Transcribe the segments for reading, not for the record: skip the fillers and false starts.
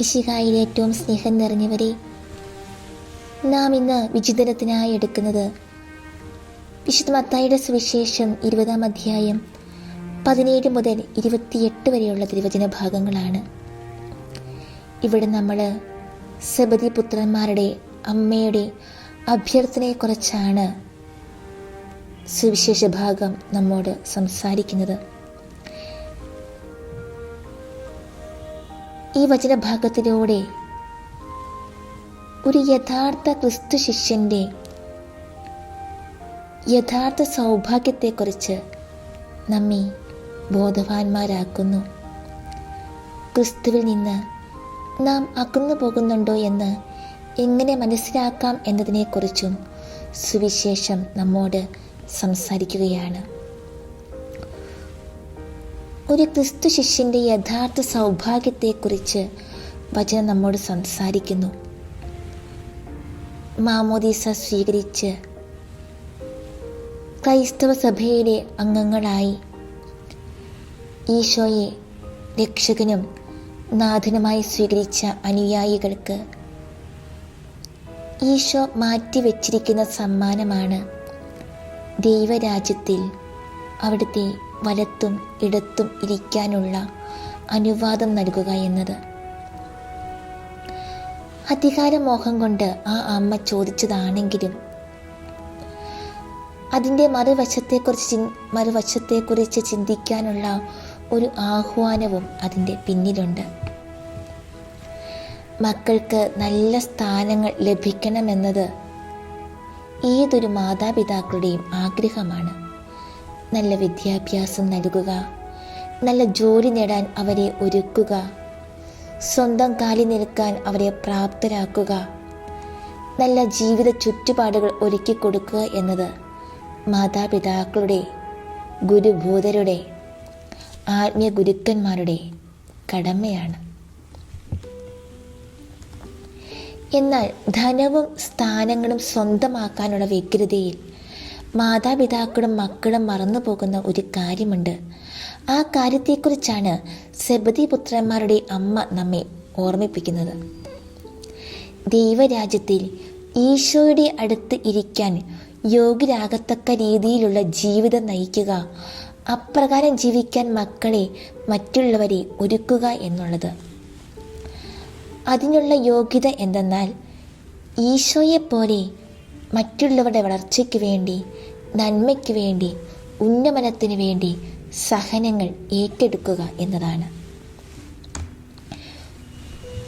മിശിഹായിൽ ഏറ്റവും സ്നേഹം നിറഞ്ഞവരെ, നാം ഇന്ന് വിചിന്തനത്തിനായി എടുക്കുന്നത് വിശുദ്ധ മത്തായിയുടെ സുവിശേഷം 20-ാം അധ്യായം 17 മുതൽ 28 വരെയുള്ള തിരുവചന ഭാഗങ്ങളാണ്. ഇവിടെ നമ്മൾ സെബദി പുത്രന്മാരുടെ അമ്മയുടെ അഭ്യർത്ഥനയെക്കുറിച്ചാണ് സുവിശേഷ ഭാഗം നമ്മോട് സംസാരിക്കുന്നത്. ഈ വചനഭാഗത്തിലൂടെ ഒരു യഥാർത്ഥ ക്രിസ്തു ശിഷ്യൻ്റെ യഥാർത്ഥ സൗഭാഗ്യത്തെക്കുറിച്ച് നമ്മെ ബോധവാന്മാരാക്കുന്നു. ക്രിസ്തുവിൽ നിന്ന് നാം അകന്നു പോകുന്നുണ്ടോ എന്ന് എങ്ങനെ മനസ്സിലാക്കാം എന്നതിനെക്കുറിച്ചും സുവിശേഷം നമ്മോട് സംസാരിക്കുകയാണ്. ഒരു ക്രിസ്തു ശിഷ്യൻ്റെ യഥാർത്ഥ സൗഭാഗ്യത്തെക്കുറിച്ച് വചനം നമ്മോട് സംസാരിക്കുന്നു. മാമോദീസ സ്വീകരിച്ച് ക്രൈസ്തവ സഭയിലെ അംഗങ്ങളായി ഈശോയെ രക്ഷകനും നാഥനുമായി സ്വീകരിച്ച അനുയായികൾക്ക് ഈശോ മാറ്റിവെച്ചിരിക്കുന്ന സമ്മാനമാണ് ദൈവരാജ്യത്തിൽ അവിടുത്തെ വലത്തും ഇടത്തും ഇരിക്കാനുള്ള അനുവാദം നൽകുക എന്നത്. അധികാരമോഹം കൊണ്ട് ആ അമ്മ ചോദിച്ചതാണെങ്കിലും അതിൻ്റെ മറുവശത്തെക്കുറിച്ച് ചിന്തിക്കാനുള്ള ഒരു ആഹ്വാനവും അതിൻ്റെ പിന്നിലുണ്ട്. മക്കൾക്ക് നല്ല സ്ഥാനങ്ങൾ ലഭിക്കണമെന്നത് ഏതൊരു മാതാപിതാക്കളുടെയും ആഗ്രഹമാണ്. നല്ല വിദ്യാഭ്യാസം നൽകുക, നല്ല ജോലി നേടാൻ അവരെ ഒരുക്കുക, സ്വന്തം കാലിൽ നിൽക്കാൻ അവരെ പ്രാപ്തരാക്കുക, നല്ല ജീവിത ചുറ്റുപാടുകൾ ഒരുക്കി കൊടുക്കുക എന്നത് മാതാപിതാക്കളുടെ, ഗുരുഭൂതരുടെ, ആത്മീയ ഗുരുക്കന്മാരുടെ കടമയാണ്. എന്നാൽ ധനവും സ്ഥാനങ്ങളും സ്വന്തമാക്കാനുള്ള വ്യഗ്രതയിൽ മാതാപിതാക്കളും മക്കളും മറന്നു പോകുന്ന ഒരു കാര്യമുണ്ട്. ആ കാര്യത്തെക്കുറിച്ചാണ് സെബദി പുത്രന്മാരുടെ അമ്മ നമ്മെ ഓർമ്മിപ്പിക്കുന്നത്. ദൈവരാജ്യത്തിൽ ഈശോയുടെ അടുത്ത് ഇരിക്കാൻ യോഗ്യരാകത്തക്ക രീതിയിലുള്ള ജീവിതം നയിക്കുക, അപ്രകാരം ജീവിക്കാൻ മക്കളെ, മറ്റുള്ളവരെ ഒരുക്കുക എന്നുള്ളത്. അതിനുള്ള യോഗ്യത എന്തെന്നാൽ ഈശോയെപ്പോലെ മറ്റുള്ളവരുടെ വളർച്ചയ്ക്ക് വേണ്ടി, നന്മയ്ക്ക് വേണ്ടി, ഉന്നമനത്തിന് വേണ്ടി സഹനങ്ങൾ ഏറ്റെടുക്കുക എന്നതാണ്.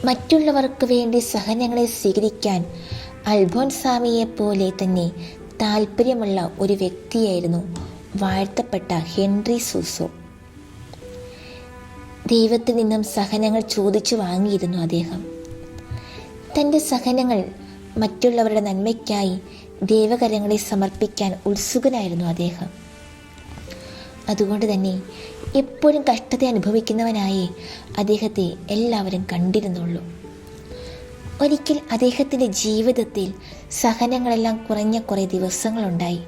മറ്റുള്ളവർക്ക് വേണ്ടി സഹനങ്ങളെ സ്വീകരിക്കാൻ അൽഫോൻസാമിയെപ്പോലെ തന്നെ താല്പര്യമുള്ള ഒരു വ്യക്തിയായിരുന്നു വാഴ്ത്തപ്പെട്ട ഹെൻറി സൂസോ. ദൈവത്തിൽ നിന്നും സഹനങ്ങൾ ചോദിച്ചു വാങ്ങിയിരുന്നു അദ്ദേഹം. തൻ്റെ സഹനങ്ങൾ മറ്റുള്ളവരുടെ നന്മയ്ക്കായി ദൈവകരങ്ങളെ സമർപ്പിക്കാൻ ഉത്സുകനായിരുന്നു അദ്ദേഹം. അതുകൊണ്ട് തന്നെ എപ്പോഴും കഷ്ടത അനുഭവിക്കുന്നവനായി അദ്ദേഹത്തെ എല്ലാവരും കണ്ടിരുന്നുള്ളൂ. ഒരിക്കൽ അദ്ദേഹത്തിൻ്റെ ജീവിതത്തിൽ സഹനങ്ങളെല്ലാം കുറഞ്ഞ കുറേ ദിവസങ്ങളുണ്ടായി.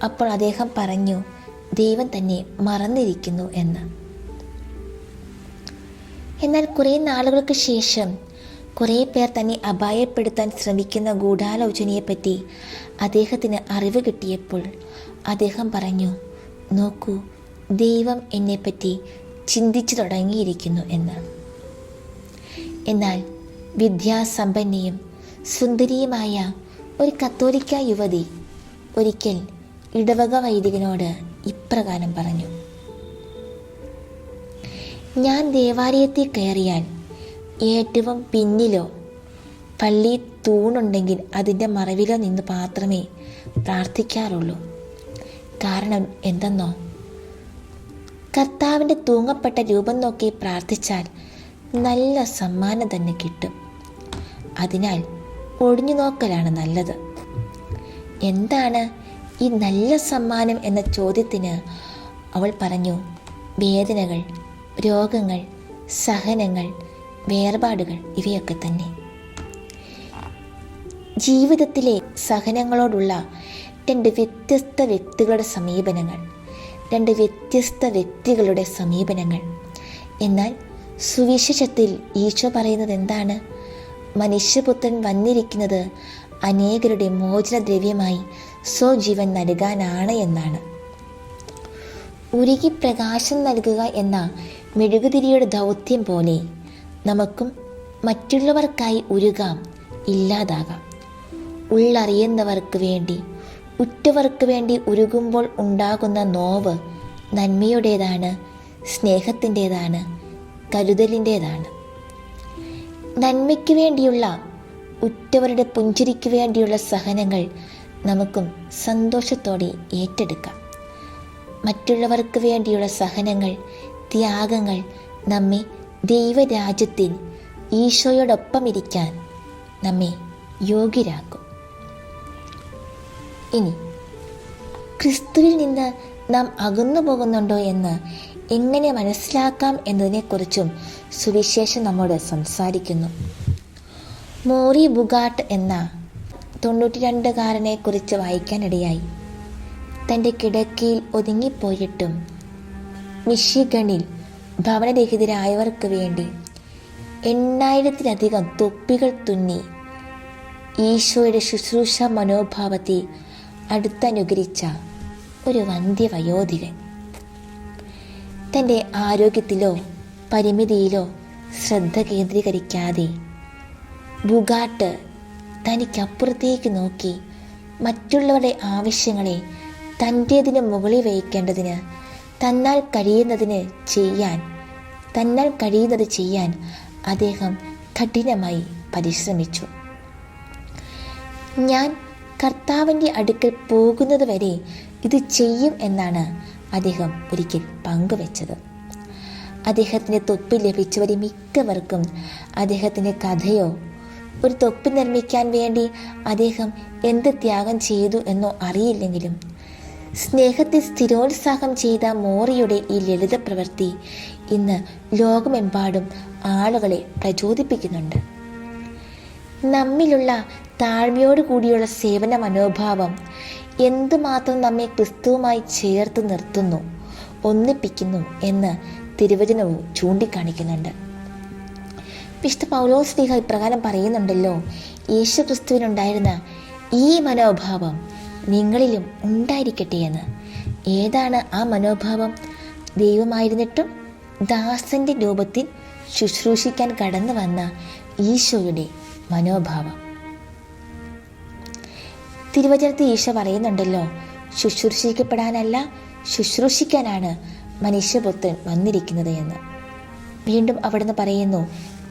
അപ്പോൾ അദ്ദേഹം പറഞ്ഞു, ദൈവം തന്നെ മറന്നിരിക്കുന്നു എന്ന്. എന്നാൽ കുറേ നാളുകൾക്ക് ശേഷം കുറേ പേർ തന്നെ അപായപ്പെടുത്താൻ ശ്രമിക്കുന്ന ഗൂഢാലോചനയെപ്പറ്റി അദ്ദേഹത്തിന് അറിവ് കിട്ടിയപ്പോൾ അദ്ദേഹം പറഞ്ഞു, നോക്കൂ, ദൈവം എന്നെപ്പറ്റി ചിന്തിച്ചു തുടങ്ങിയിരിക്കുന്നു എന്ന്. എന്നാൽ വിദ്യാസമ്പന്നയും സുന്ദരിയുമായ ഒരു കത്തോലിക്ക യുവതി ഒരിക്കൽ ഇടവക വൈദികനോട് ഇപ്രകാരം പറഞ്ഞു, ഞാൻ ദേവാലയത്തിൽ കയറിയാൽ ഏറ്റവും പിന്നിലോ പള്ളി തൂണുണ്ടെങ്കിൽ അതിൻ്റെ മറവിലോ നിന്ന് മാത്രമേ പ്രാർത്ഥിക്കാറുള്ളൂ. കാരണം എന്തെന്നോ, കർത്താവിൻ്റെ തൂങ്ങപ്പെട്ട രൂപം നോക്കി പ്രാർത്ഥിച്ചാൽ നല്ല സമ്മാനം തന്നെ കിട്ടും. അതിനാൽ ഒഴിഞ്ഞു നോക്കലാണ് നല്ലത്. എന്താണ് ഈ നല്ല സമ്മാനം എന്ന ചോദ്യത്തിന് അവൾ പറഞ്ഞു, വേദനകൾ, രോഗങ്ങൾ, സഹനങ്ങൾ, വേർപാടുകൾ, ഇവയൊക്കെ തന്നെ. ജീവിതത്തിലെ സഹനങ്ങളോടുള്ള രണ്ട് വ്യത്യസ്ത വ്യക്തികളുടെ സമീപനങ്ങൾ. എന്നാൽ സുവിശേഷത്തിൽ ഈശോ പറയുന്നത് എന്താണ്? മനുഷ്യപുത്രൻ വന്നിരിക്കുന്നത് അനേകരുടെ മോചനദ്രവ്യമായി സ്വജീവൻ നൽകാനാണ് എന്നാണ്. ഉരുകി പ്രകാശം നൽകുക എന്ന മെഴുകുതിരിയുടെ ദൗത്യം പോലെ നമുക്കും മറ്റുള്ളവർക്കായി ഉരുകാം, ഇല്ലാതാകാം. ഉള്ളറിയുന്നവർക്ക് വേണ്ടി, ഉറ്റവർക്ക് വേണ്ടി ഉരുകുമ്പോൾ ഉണ്ടാകുന്ന നോവ് നന്മയുടേതാണ്, സ്നേഹത്തിൻ്റെതാണ്, കരുതലിൻ്റെതാണ്. നന്മയ്ക്ക് വേണ്ടിയുള്ള, ഉറ്റവരുടെ പുഞ്ചിരിക്ക് വേണ്ടിയുള്ള സഹനങ്ങൾ നമുക്കും സന്തോഷത്തോടെ ഏറ്റെടുക്കാം. മറ്റുള്ളവർക്ക് വേണ്ടിയുള്ള സഹനങ്ങൾ, ത്യാഗങ്ങൾ നമ്മെ ദൈവരാജ്യത്തിൽ ഈശോയോടൊപ്പം ഇരിക്കാൻ നമ്മെ യോഗ്യരാക്കും. ഇനി ക്രിസ്തുവിൽ നിന്ന് നാം അകന്നു പോകുന്നുണ്ടോ എന്ന് എങ്ങനെ മനസ്സിലാക്കാം എന്നതിനെക്കുറിച്ചും സുവിശേഷം നമ്മോട് സംസാരിക്കുന്നു. മോറി ബുഗാട്ട് എന്ന 92കാരനെ കുറിച്ച് വായിക്കാനിടയായി. തൻ്റെ കിടക്കയിൽ ഒതുങ്ങിപ്പോയിട്ടും മിഷിഗണിൽ ഭവനരഹിതരായവർക്ക് വേണ്ടി 8000-ലധികം തൊപ്പികൾ തുന്നി ഈശോയുടെ ശുശ്രൂഷ മനോഭാവത്തെ അടുത്തനുകരിച്ച ഒരു വന്ധ്യവയോധികൻ. തൻ്റെ ആരോഗ്യത്തിലോ പരിമിതിയിലോ ശ്രദ്ധ കേന്ദ്രീകരിക്കാതെ ബുഗാട്ട് തനിക്കപ്പുറത്തേക്ക് നോക്കി മറ്റുള്ളവരുടെ ആവശ്യങ്ങളെ തൻ്റേതിന് മുകളിൽ വയ്ക്കേണ്ടതിന് തന്നാൽ കഴിയുന്നത് ചെയ്യാൻ അദ്ദേഹം കഠിനമായി പരിശ്രമിച്ചു. ഞാൻ കർത്താവിൻ്റെ അടുക്കൽ പോകുന്നത് വരെ ഇത് ചെയ്യും എന്നാണ് അദ്ദേഹം ഒരിക്കൽ പങ്കുവെച്ചത്. അദ്ദേഹത്തിന് തൊപ്പി ലഭിച്ചവരെ മിക്കവർക്കും അദ്ദേഹത്തിൻ്റെ കഥയോ ഒരു തൊപ്പി നിർമ്മിക്കാൻ വേണ്ടി അദ്ദേഹം എന്ത് ത്യാഗം ചെയ്തു എന്നോ അറിയില്ലെങ്കിലും സ്നേഹത്തെ സ്ഥിരോത്സാഹം ചെയ്ത മോറിയുടെ ഈ ലളിത പ്രവൃത്തി ഇന്ന് ലോകമെമ്പാടും ആളുകളെ പ്രചോദിപ്പിക്കുന്നുണ്ട്. നമ്മിലുള്ള താഴ്മയോട് കൂടിയുള്ള സേവന മനോഭാവം എന്തുമാത്രം നമ്മെ ക്രിസ്തുവുമായി ചേർത്ത് നിർത്തുന്നു, ഒന്നിപ്പിക്കുന്നു എന്ന് തിരുവചനവും ചൂണ്ടിക്കാണിക്കുന്നുണ്ട്. വിശുദ്ധ പൗലോസ് ശ്ലീഹ ഇപ്രകാരം പറയുന്നുണ്ടല്ലോ, യേശു ക്രിസ്തുവിനുണ്ടായിരുന്ന ഈ മനോഭാവം നിങ്ങളിലും ഉണ്ടായിരിക്കട്ടെ എന്ന്. ഏതാണ് ആ മനോഭാവം? ദൈവമായിരുന്നിട്ടും ദാസന്റെ രൂപത്തിൽ ശുശ്രൂഷിക്കാൻ കടന്നു വന്ന ഈശോയുടെ മനോഭാവം. തിരുവചനത്തിൽ ഈശോ പറയുന്നുണ്ടല്ലോ, ശുശ്രൂഷിക്കപ്പെടാനല്ല ശുശ്രൂഷിക്കാനാണ് മനുഷ്യപുത്രൻ വന്നിരിക്കുന്നത് എന്ന്. വീണ്ടും അവിടുന്ന് പറയുന്നു,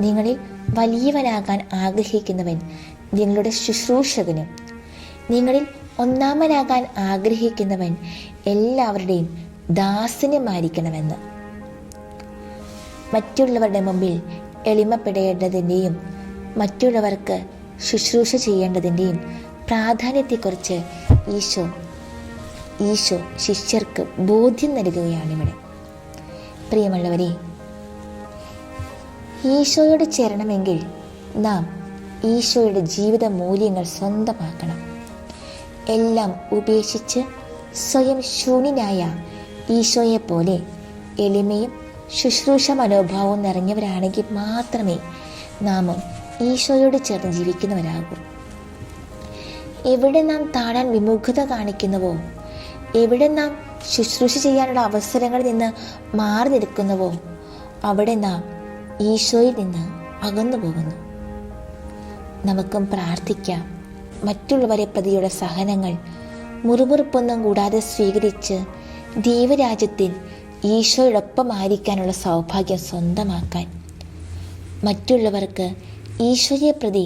നിങ്ങളിൽ വലിയവനാകാൻ ആഗ്രഹിക്കുന്നവൻ നിങ്ങളുടെ ശുശ്രൂഷകനും, നിങ്ങളിൽ ഒന്നാമനാകാൻ ആഗ്രഹിക്കുന്നവൻ എല്ലാവരുടെയും ദാസനുമായിരിക്കണമെന്ന്. മറ്റുള്ളവരുടെ മുമ്പിൽ എളിമപ്പെടേണ്ടതിൻ്റെയും മറ്റുള്ളവർക്ക് ശുശ്രൂഷ ചെയ്യേണ്ടതിൻ്റെയും പ്രാധാന്യത്തെക്കുറിച്ച് ഈശോ ശിഷ്യർക്ക് ബോധ്യം നൽകുകയാണിവിടെ. പ്രിയമുള്ളവരെ, ഈശോയോട് ചേരണമെങ്കിൽ നാം ഈശോയുടെ ജീവിത മൂല്യങ്ങൾ സ്വന്തമാക്കണം. എല്ലാം ഉപേക്ഷിച്ച് സ്വയം ശൂന്യനായ ഈശോയെപ്പോലെ എളിമയും ശുശ്രൂഷ മനോഭാവവും നിറഞ്ഞവരാണെങ്കിൽ മാത്രമേ നാമും ഈശോയോട് ചേർന്ന് ജീവിക്കുന്നവരാകൂ. എവിടെ നാം താഴാൻ വിമുഖത കാണിക്കുന്നുവോ, എവിടെ നാം ശുശ്രൂഷ ചെയ്യാനുള്ള അവസരങ്ങളിൽ നിന്ന് മാറി നിൽക്കുന്നുവോ, അവിടെ നാം ഈശോയിൽ നിന്ന് അകന്നു പോകുന്നു. നമുക്കും പ്രാർത്ഥിക്കാം, മറ്റുള്ളവരെ പ്രതിയുള്ള സഹനങ്ങൾ മുറുമുറുപ്പൊന്നും കൂടാതെ സ്വീകരിച്ച് ദൈവരാജ്യത്തിൽ ഈശോയോടൊപ്പമായിരിക്കാനുള്ള സൗഭാഗ്യം സ്വന്തമാക്കാൻ. മറ്റുള്ളവർക്ക് ഈശോയെ പ്രതി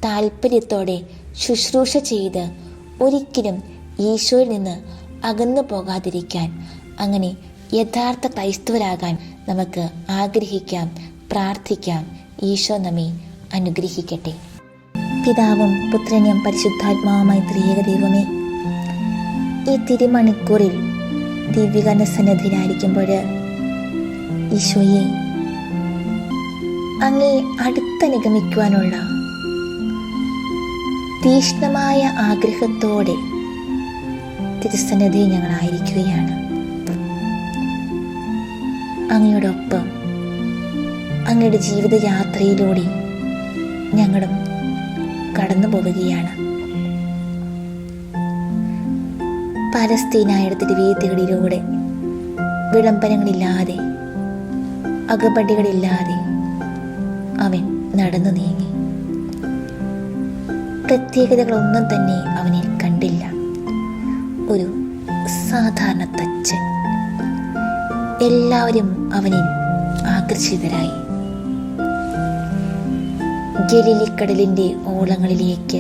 താല്പര്യത്തോടെ ശുശ്രൂഷ ചെയ്ത് ഒരിക്കലും ഈശോയിൽ നിന്ന് അകന്നു പോകാതിരിക്കാൻ, അങ്ങനെ യഥാർത്ഥ ക്രൈസ്തവരാകാൻ നമുക്ക് ആഗ്രഹിക്കാം, പ്രാർത്ഥിക്കാം. ഈശോ നമ്മെ അനുഗ്രഹിക്കട്ടെ. പിതാവും പുത്രനും പരിശുദ്ധാത്മാവുമായ ത്രിയേക ദൈവമേ, ഈ തിരുമണിക്കൂറിൽ ദിവ്യകർണ സന്നിധിയിലായിരിക്കുമ്പോൾ ഈശോയെ അങ്ങേ അടുത്തനുഗമിക്കുവാനുള്ള തീക്ഷ്ണമായ ആഗ്രഹത്തോടെ തിരുസന്നിധിയിൽ ഞങ്ങളായിരിക്കുകയാണ്. അങ്ങയോടൊപ്പം അങ്ങയുടെ ജീവിതയാത്രയിലൂടെ ഞങ്ങളും കടന്നു പോവുകയാണ്. പലസ്തീനായിടത്തിൻ്റെ വീഥികളിലൂടെ വിളംബരങ്ങളില്ലാതെ, അകപടികളില്ലാതെ അവൻ നടന്നു നീങ്ങി. പ്രത്യേകതകളൊന്നും തന്നെ അവനിൽ കണ്ടില്ല. ഒരു സാധാരണ തച്ചൻ. എല്ലാവരും അവനിൽ ആകർഷിതരായി. ഗലീലിക്കടലിൻ്റെ ഓളങ്ങളിലേക്ക്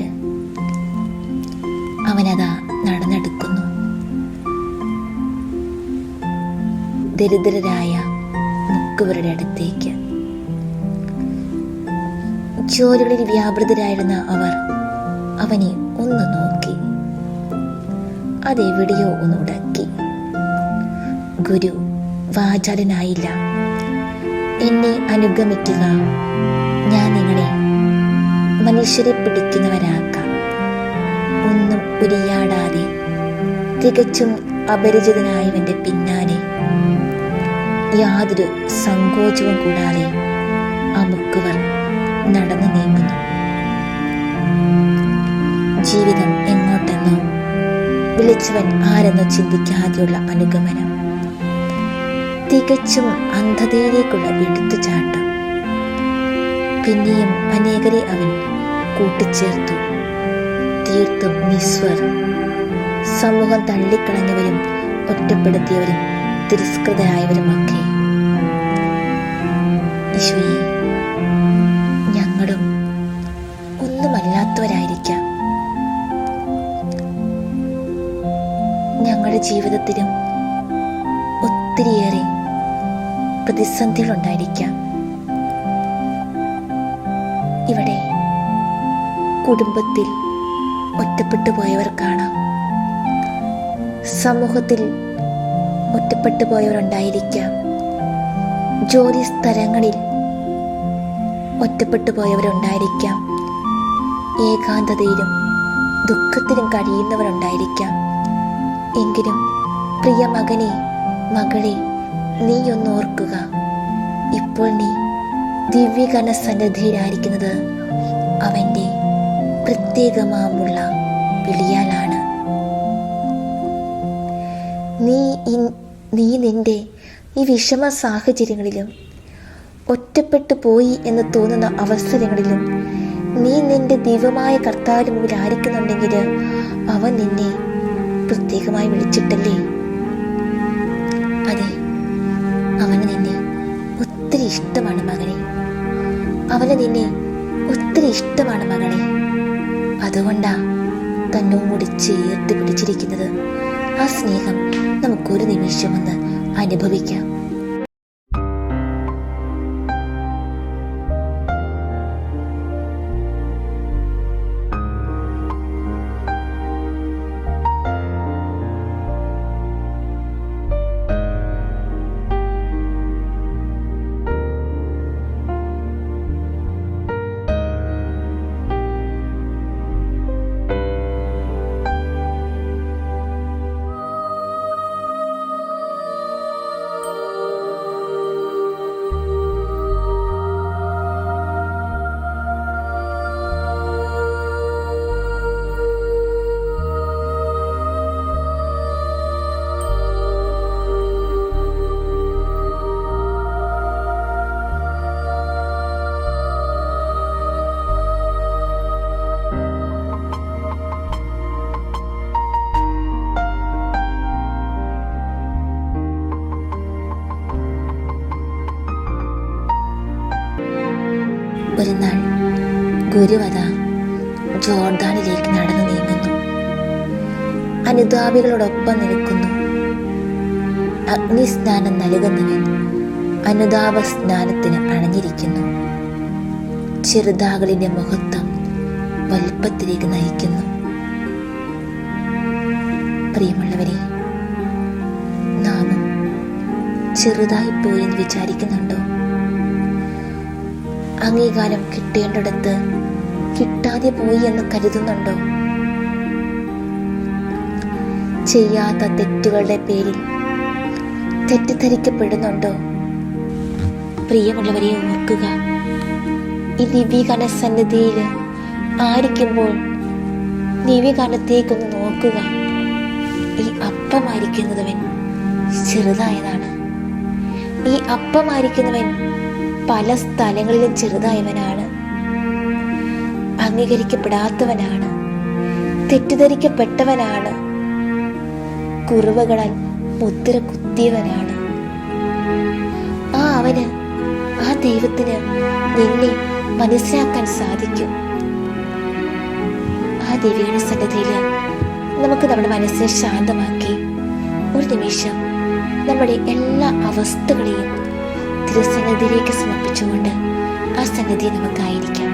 അവനതാ നടന്നെടുക്കുന്നു. ദരിദ്രരായ മുക്കുവരുടെ അടുത്തേക്ക്. ജോലികളിൽ വ്യാപൃതരായിരുന്ന അവർ അവനെ ഒന്ന് നോക്കി, അതെവിടെയോ ഒന്ന് ഉടക്കി. ഗുരു വാചാലനായില്ല. എന്നെ അനുഗമിക്കുക, ഞാൻ നിങ്ങളെ മനുഷ്യരെ പിടിക്കുന്നവരാക്കാം. ഒന്നും ഉരിയാടാതെ തികച്ചും അപരിചിതനായവന്റെ പിന്നാലെ യാതൊരു സങ്കോചവും കൂടാതെ ആ മുക്കുവർ നടന്നു നീങ്ങുന്നു. ജീവിതം എങ്ങോട്ടെന്നോ വിളിച്ചവൻ ആരെന്നോ ചിന്തിക്കാതെയുള്ള അനുഗമനം, തികച്ചും അന്ധതയിലേക്കുള്ള എടുത്തുചാട്ടം. പിന്നെയും അനേകരെ അവൻ കൂട്ടിച്ചേർത്തു. തീർത്തും നിസ്വർ. സമൂഹം തള്ളിക്കളഞ്ഞവരും ഒറ്റപ്പെടുത്തിയവരും തിരസ്കൃതരായവരുമൊക്കെ. ഈശോയെ, ഞങ്ങളും ഒന്നുമല്ലാത്തവരായിരിക്കാം. ഞങ്ങളുടെ ജീവിതത്തിലും ഒത്തിരിയേറെ പ്രതിസന്ധികളുണ്ടായിരിക്കാം. ഇവിടെ കുടുംബത്തിൽ ഒറ്റപ്പെട്ടു പോയവർ കാണാം. സമൂഹത്തിൽ ഒറ്റപ്പെട്ടു പോയവരുണ്ടായിരിക്കാം. ജോലി സ്ഥലങ്ങളിൽ ഒറ്റപ്പെട്ടു പോയവരുണ്ടായിരിക്കാം. ഏകാന്തതയിലും ദുഃഖത്തിലും കഴിയുന്നവരുണ്ടായിരിക്കാം. എങ്കിലും പ്രിയ മകനെ, മകളെ, നീ ഒന്നോർക്കുക, ഇപ്പോൾ നീ ദിവ്യകന സന്നിധിയിലായിരിക്കുന്നത് അവൻ്റെ പ്രത്യേകമാമുള്ള വിളിയാലാണ്. നീ നിന്റെ ഈ വിഷമ സാഹചര്യങ്ങളിലും ഒറ്റപ്പെട്ടു പോയി എന്ന് തോന്നുന്ന അവസരങ്ങളിലും നീ നിന്റെ ദിവ്യമായ കർത്താവിന് മുമ്പിൽ ആയിരിക്കുന്നുണ്ടെങ്കിൽ അവൻ നിന്നെ പ്രത്യേകമായി വിളിച്ചിട്ടല്ലേ? അതെ, അവന് നിന്നെ ഒത്തിരി ഇഷ്ടമാണ് മകനെ. അവന് നിന്നെ ഒത്തിരി ഇഷ്ടമാണ് മകളെ. അതുകൊണ്ടാ തന്നോട് ചേർത്ത് പിടിച്ചിരിക്കുന്നത്. ആ സ്നേഹം നമുക്കൊരു നിമിഷമൊന്ന് അനുഭവിക്കാം. ഒരു നാൾ ഗുരുവത ജോർദാനിലേക്ക് നടന്നു നീങ്ങുന്നു. അനുതാപികളോടൊപ്പം നിൽക്കുന്നു. അഗ്നിസ്നാനം നൽകുന്നവൻ അനുതാപ സ്നാനത്തിന് അണഞ്ഞിരിക്കുന്നു. ചെറുതാകളിന്റെ മഹത്വം വലുപ്പത്തിലേക്ക് നയിക്കുന്നു. പ്രിയമുള്ളവരെ, നാമും ചെറുതായി പോയി എന്ന് വിചാരിക്കുന്നുണ്ടോ? അംഗീകാരം കിട്ടേണ്ടിടത്ത് കിട്ടാതെ പോയി എന്ന് കരുതുന്നുണ്ടോ? ചെയ്യാത്ത തെറ്റുകളുടെ പേരിൽ തെറ്റിദ്ധരിക്കപ്പെടുന്നുണ്ടോ? പ്രിയമുള്ളവരെ ഓർക്കുക, ഈ ദിവ്യഗാന സന്നിധിയിൽ ആയിരിക്കുമ്പോൾ ദിവ്യഗാനത്തേക്കൊന്ന് നോക്കുക. ഈ അപ്പമായിരിക്കുന്നവൻ ചെറുതായതാണ്. ഈ അപ്പമായിരിക്കുന്നവൻ പല സ്ഥലങ്ങളിലും ചെറുതായവനാണ്. അംഗീകരിക്കപ്പെടാത്തവനാണ്, തെറ്റിദ്ധരിക്കപ്പെട്ടവനാണ്, കുറവുകളാൽ മുദ്ര കുത്തിയവനാണ്. അവന്, ആ ദൈവത്തിന് നിന്നെ മനസ്സിലാക്കാൻ സാധിക്കും. ആ ദിവ്യഗാന സന്നിധിയിൽ നമുക്ക് നമ്മുടെ മനസ്സിനെ ശാന്തമാക്കി ഒരു നിമിഷം നമ്മുടെ എല്ലാ അവസ്ഥകളെയും തിരുസന്നിധിയിലേക്ക് സമർപ്പിച്ചുകൊണ്ട് ആ സന്നിധിയെ നമുക്കായിരിക്കാം.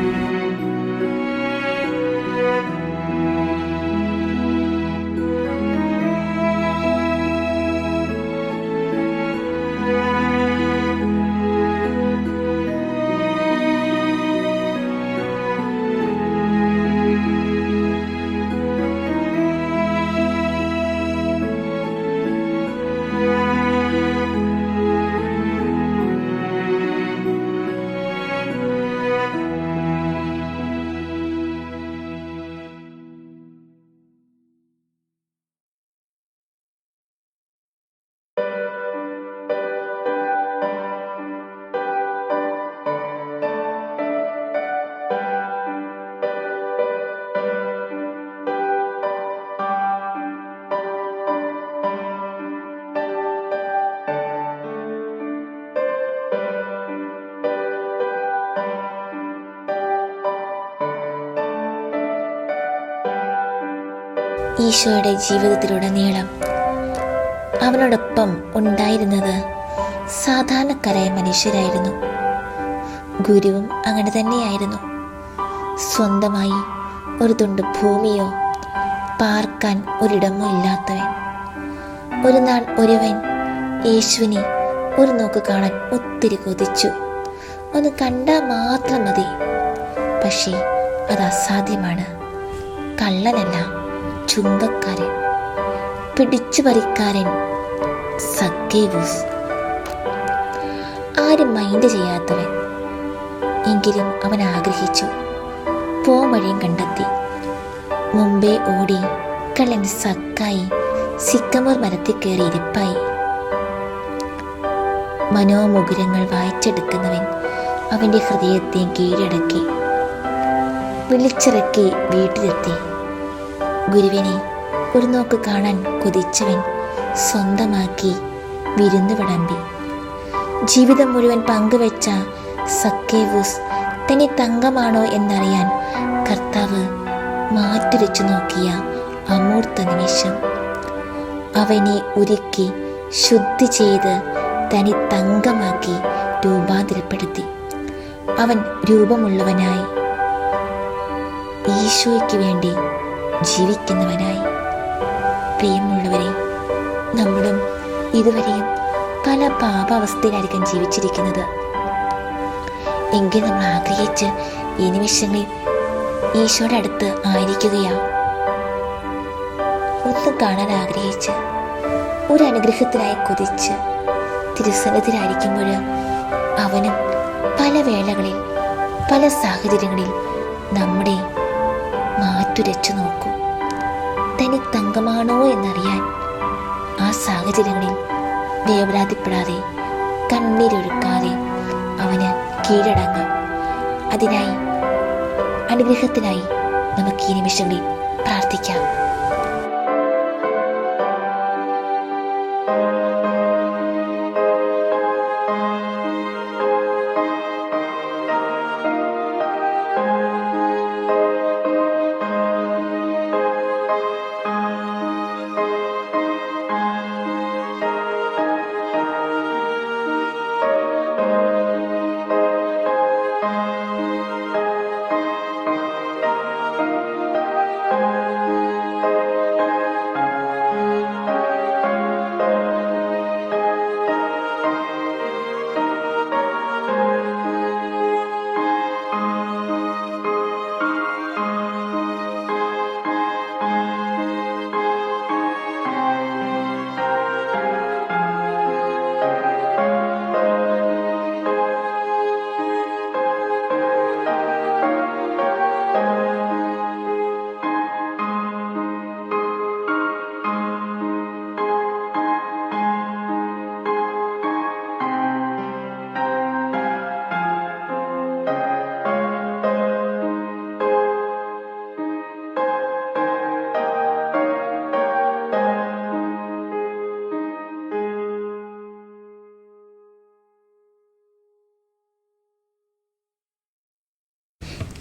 ഈശോയുടെ ജീവിതത്തിലുടനീളം അവനോടൊപ്പം ഉണ്ടായിരുന്നത് സാധാരണക്കാരായ മനുഷ്യരായിരുന്നു. ഗുരുവും അങ്ങനെ തന്നെയായിരുന്നു. സ്വന്തമായി ഒരു തുണ്ട് ഭൂമിയോ പാർക്കാൻ ഒരിടമോ ഇല്ലാത്തവൻ. ഒരു നാൾ ഒരുവൻ യേശുവിനെ ഒരു നോക്ക് കാണാൻ ഒത്തിരി കൊതിച്ചു. ഒന്ന് കണ്ടാൽ മാത്രം മതി. പക്ഷേ അത് അസാധ്യമാണ്. കള്ളനല്ല, ചുങ്കക്കാരൻ, പിടിച്ചുപറിക്കാരൻ സക്കേവൂസ്. ആരും മൈൻഡ് ചെയ്യാത്തവൻ. എങ്കിലും അവൻ ആഗ്രഹിച്ചു. പോംവഴിയും കണ്ടെത്തി. മുമ്പേ ഓടി കള്ളൻ സക്കായി സിക്കമോർ മരത്തിൽ കയറി ഇരിപ്പായി. മനോമുകുരങ്ങൾ വായിച്ചെടുക്കുന്നവൻ അവൻ്റെ ഹൃദയത്തെ കീഴടക്കി. വിളിച്ചിറക്കി വീട്ടിലെത്തി. ഗുരുവിനെ ഒരു നോക്ക് കാണാൻ കൊതിച്ചവൻ സ്വന്തമാക്കി വിരുന്നു വിളമ്പി. ജീവിതം മുഴുവൻ പങ്കുവെച്ച സക്കേവൂസ് തന്നെ തങ്കമാണോ എന്നറിയാൻ കർത്താവ് മാറ്റുരച്ചു നോക്കിയ അമൂർത്ത നിമിഷം. അവനെ ഒരുക്കി ശുദ്ധി ചെയ്ത് തനി തങ്കമാക്കി രൂപാന്തരപ്പെടുത്തി. അവൻ രൂപമുള്ളവനായി, ഈശോയ്ക്ക് വേണ്ടി ജീവിക്കുന്നവനായി. പ്രിയമുള്ളവരെ, നമ്മളും ഇതുവരെയും പല പാപാവസ്ഥയിലായിരിക്കും ജീവിച്ചിരിക്കുന്നത്. എങ്കിൽ നമ്മൾ ആഗ്രഹിച്ച് ഈ നിമിഷങ്ങളിൽ ഈശോയുടെ അടുത്ത് ആയിരിക്കുകയാ. ഒന്നും കാണാൻ ആഗ്രഹിച്ച്, ഒരു അനുഗ്രഹത്തിനായി കൊതിച്ച് തിരുസന്നിധിയിലായിരിക്കുമ്പോൾ അവനും പല വേളകളിൽ പല സാഹചര്യങ്ങളിൽ നമ്മുടെ മാറ്റുരച്ചു നോക്കും. തനി തങ്കമാണോ എന്നറിയാൻ ആ സാഹചര്യങ്ങളിൽ വേവലാതിപ്പെടാതെ കണ്ണീരൊഴുക്കാതെ അവന് കീഴടങ്ങാം. അതിനായി, അനുഗ്രഹത്തിനായി നമുക്ക് ഈ നിമിഷങ്ങളിൽ പ്രാർത്ഥിക്കാം.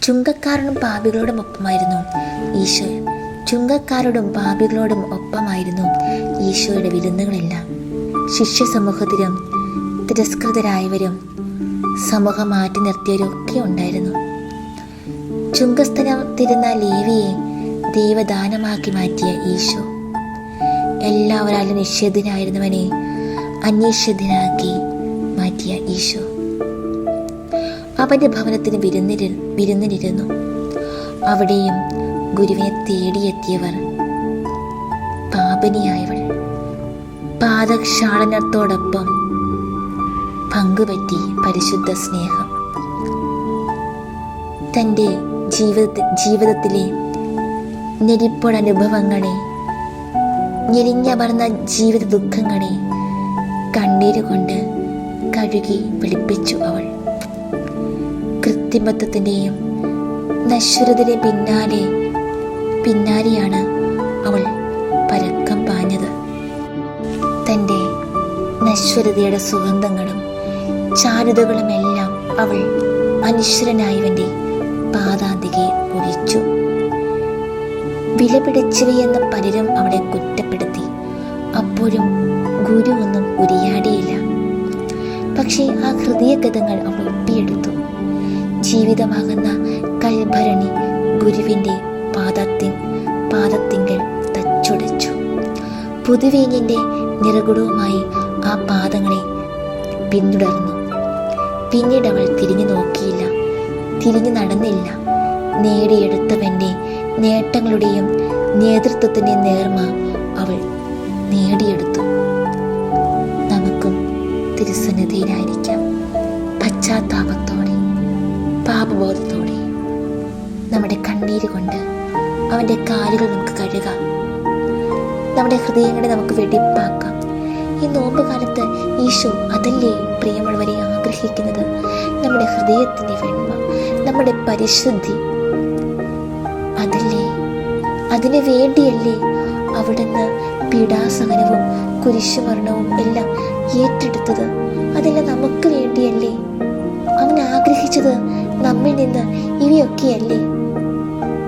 ചുങ്കക്കാരോടും പാപികളോടും ഒപ്പമായിരുന്നു ഈശോ. ചുങ്കക്കാരോടും പാപികളോടും ഒപ്പമായിരുന്നു ഈശോയുടെ വിരുന്നുകളെല്ലാം. ശിഷ്യ സമൂഹത്തിലും തിരസ്കൃതരായവരും സമൂഹം മാറ്റി നിർത്തിയവരൊക്കെ ഉണ്ടായിരുന്നു. ചുങ്കസ്ഥലത്തിരുന്ന ലേവിയെ ദൈവദാനമാക്കി മാറ്റിയ ഈശോ എല്ലാവരാലും നിഷേധനായിരുന്നവനെ അന്വേഷിതനാക്കി മാറ്റിയ ഈശോ അവന്റെ ഭവനത്തിന് വിരുന്നിരുന്നു. അവിടെയും ഗുരുവിനെ തേടിയെത്തിയവർ പാപിനിയായവൾ പാദക്ഷാളനത്തോടൊപ്പം പങ്കുപറ്റി പരിശുദ്ധ സ്നേഹം. തൻ്റെ ജീവിതത്തിലെ ഞെരിപ്പൊടനുഭവങ്ങളെ, ഞെരിഞ്ഞമർന്ന ജീവിത ദുഃഖങ്ങളെ കണ്ണീരുകൊണ്ട് കഴുകി വെളുപ്പിച്ചു അവൾ. കൃത്രിമത്വത്തിൻ്റെയും നശ്വരതയുടെ പിന്നാലെയാണ് അവൾ പരക്കം പാഞ്ഞത്. തൻ്റെ നശ്വരതയുടെ സുഗന്ധങ്ങളും ചാരുതകളുമെല്ലാം അവൾ അനശ്വരനായവൻ്റെ പാദാന്തികെ ഒഴിച്ചു. വിലപിടിച്ചവയെന്ന് പലരും അവളെ കുറ്റപ്പെടുത്തി. അപ്പോഴും ഗുരു ഒന്നും ഉരിയാടിയില്ല. പക്ഷേ ആ ഹൃദയഗതങ്ങൾ അവൾ ഒപ്പിയെടുത്തു. ജീവിതമാകുന്ന കൽഭരണി ഗുരുവിൻ്റെ പാദത്തിങ്കൽ തച്ചുടച്ചു. പുതുവീഞ്ഞിൻ്റെ നിറകുടവുമായി ആ പാദങ്ങളെ പിന്തുടർന്നു. പിന്നീട് അവൾ തിരിഞ്ഞു നോക്കിയില്ല, തിരിഞ്ഞു നടന്നില്ല. നേടിയെടുത്തവൻ്റെ നേട്ടങ്ങളുടെയും നേതൃത്വത്തിൻ്റെ നേർമ അവൾ നേടിയെടുത്തു. നമുക്കും തിരുസന്നിധിയിലായിരിക്കാം. പശ്ചാത്താപത്തോടെ, പാപബോധത്തോടെ നമ്മുടെ കണ്ണീര് കൊണ്ട് അവൻ്റെ കാലുകൾ നമുക്ക് കഴുകാം. നമ്മുടെ ഹൃദയങ്ങളെ നമുക്ക് വെടിപ്പാക്കാം. ഈ നോമ്പ് കാലത്ത് ഈശോ അതല്ലേ പ്രിയമുള്ളവരെ ആഗ്രഹിക്കുന്നത്? നമ്മുടെ ഹൃദയത്തിൻ്റെ വെണ്മ, നമ്മുടെ പരിശുദ്ധി. അതല്ലേ, അതിനു വേണ്ടിയല്ലേ അവിടുന്ന് പീഡാസഹനവും കുരിശുമരണവും എല്ലാം ഏറ്റെടുത്തത്? അതെല്ലാം നമുക്ക് വേണ്ടിയല്ലേ? അവൻ ആഗ്രഹിച്ചത് നമ്മിൽ നിന്ന് ഇവയൊക്കെയല്ലേ?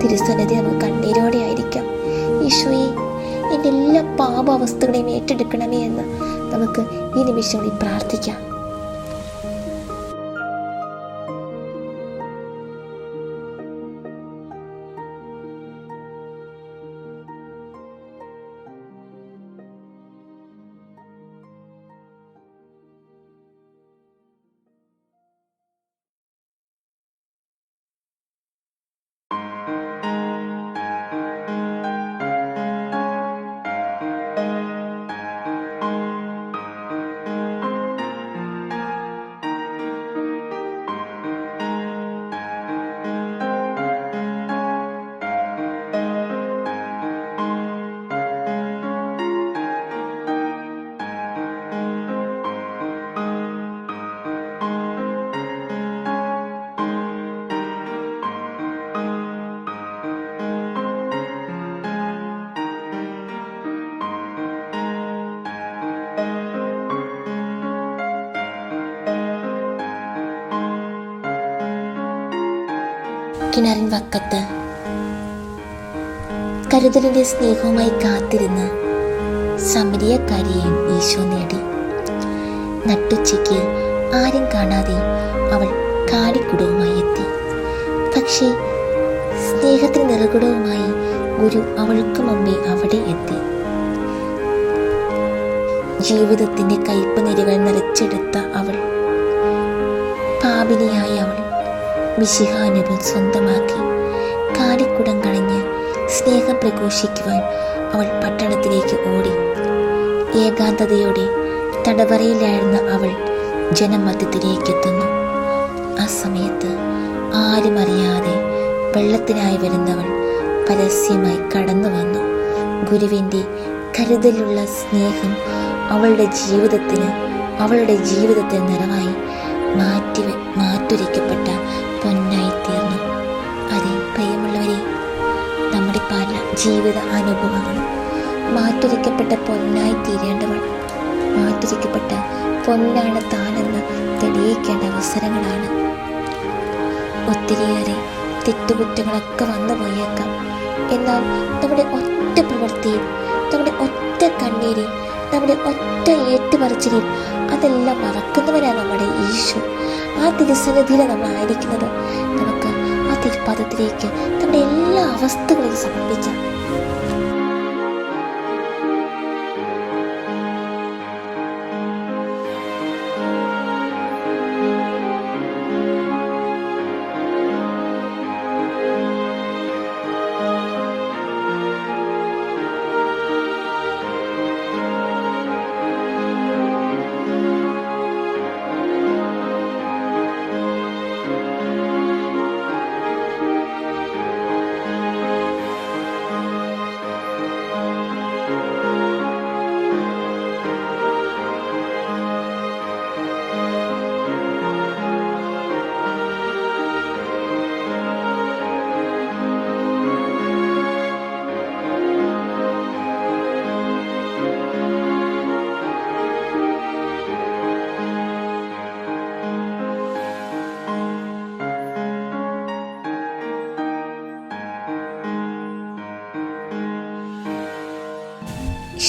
തിരുസന്നിധി നമുക്ക് കണ്ണീരോടെ ആയിരിക്കാം. ഈശോയെ, എൻ്റെ എല്ലാ പാപാവസ്ഥകളെയും ഏറ്റെടുക്കണമേ എന്ന് നമുക്ക് ഈ നിമിഷങ്ങളിൽ പ്രാർത്ഥിക്കാം. കിണറിൻ വക്കത്ത് കരുതലിൻ്റെ സ്നേഹവുമായി കാത്തിരുന്ന് സമരിയക്കാരിയെയും ഈശോ നേടി. നട്ടുച്ചയ്ക്ക് ആരും കാണാതെ അവൾ കാടിക്കുടവുമായി എത്തി. പക്ഷേ സ്നേഹത്തിന് നിറകുടവുമായി ഗുരു അവൾക്ക് മുമ്പേ അവിടെ എത്തി. ജീവിതത്തിൻ്റെ കയ്പ് നിരകൾ നിറച്ചെടുത്ത അവൾ, പാപിനിയായ അവൾ മിശിഹാനുഭവം സ്വന്തമാക്കി. കാടിക്കുടം കളഞ്ഞ് സ്നേഹം പ്രഘോഷിക്കുവാൻ അവൾ പട്ടണത്തിലേക്ക് ഓടി. ഏകാന്തതയോടെ തടവറയിലായിരുന്ന അവൾ ജനമധ്യത്തിലേക്കെത്തുന്നു. ആ സമയത്ത് ആരും അറിയാതെ വെള്ളത്തിനായി വരുന്നവൾ പരസ്യമായി കടന്നു വന്നു. ഗുരുവിൻ്റെ കരുതലുള്ള സ്നേഹം അവളുടെ ജീവിതത്തിന് നിറമായി മാറ്റുരയ്ക്കപ്പെട്ട പൊന്നായി തീർന്നു. അതെ പ്രിയമുള്ളവരെ, നമ്മുടെ പല ജീവിത അനുഭവങ്ങളും മാറ്റുരയ്ക്കപ്പെട്ട പൊന്നായി തീരേണ്ടവൾ, മാറ്റുരയ്ക്കപ്പെട്ട പൊന്നാണ് താനെന്ന് തെളിയിക്കേണ്ട അവസരങ്ങളാണ്. ഒത്തിരിയേറെ തെറ്റുകുറ്റങ്ങളൊക്കെ വന്നു പോയേക്കാം. എന്നാൽ നമ്മുടെ ഒറ്റ പ്രവൃത്തിയിൽ, നമ്മുടെ ഒറ്റ കണ്ണീരിൽ, നമ്മുടെ ഒറ്റ ഏറ്റുപറച്ചിലിൽ അതെല്ലാം മറക്കുന്നവരാണ് നമ്മുടെ ഈശോ. ആ തിരുസന്നിധിയിലാണ് നമ്മൾ ആയിരിക്കുന്നത്. നമുക്ക് ആ തിരുപാദത്തിലേക്ക് നമ്മുടെ എല്ലാ അവസ്ഥകളെയും സമർപ്പിക്കാം.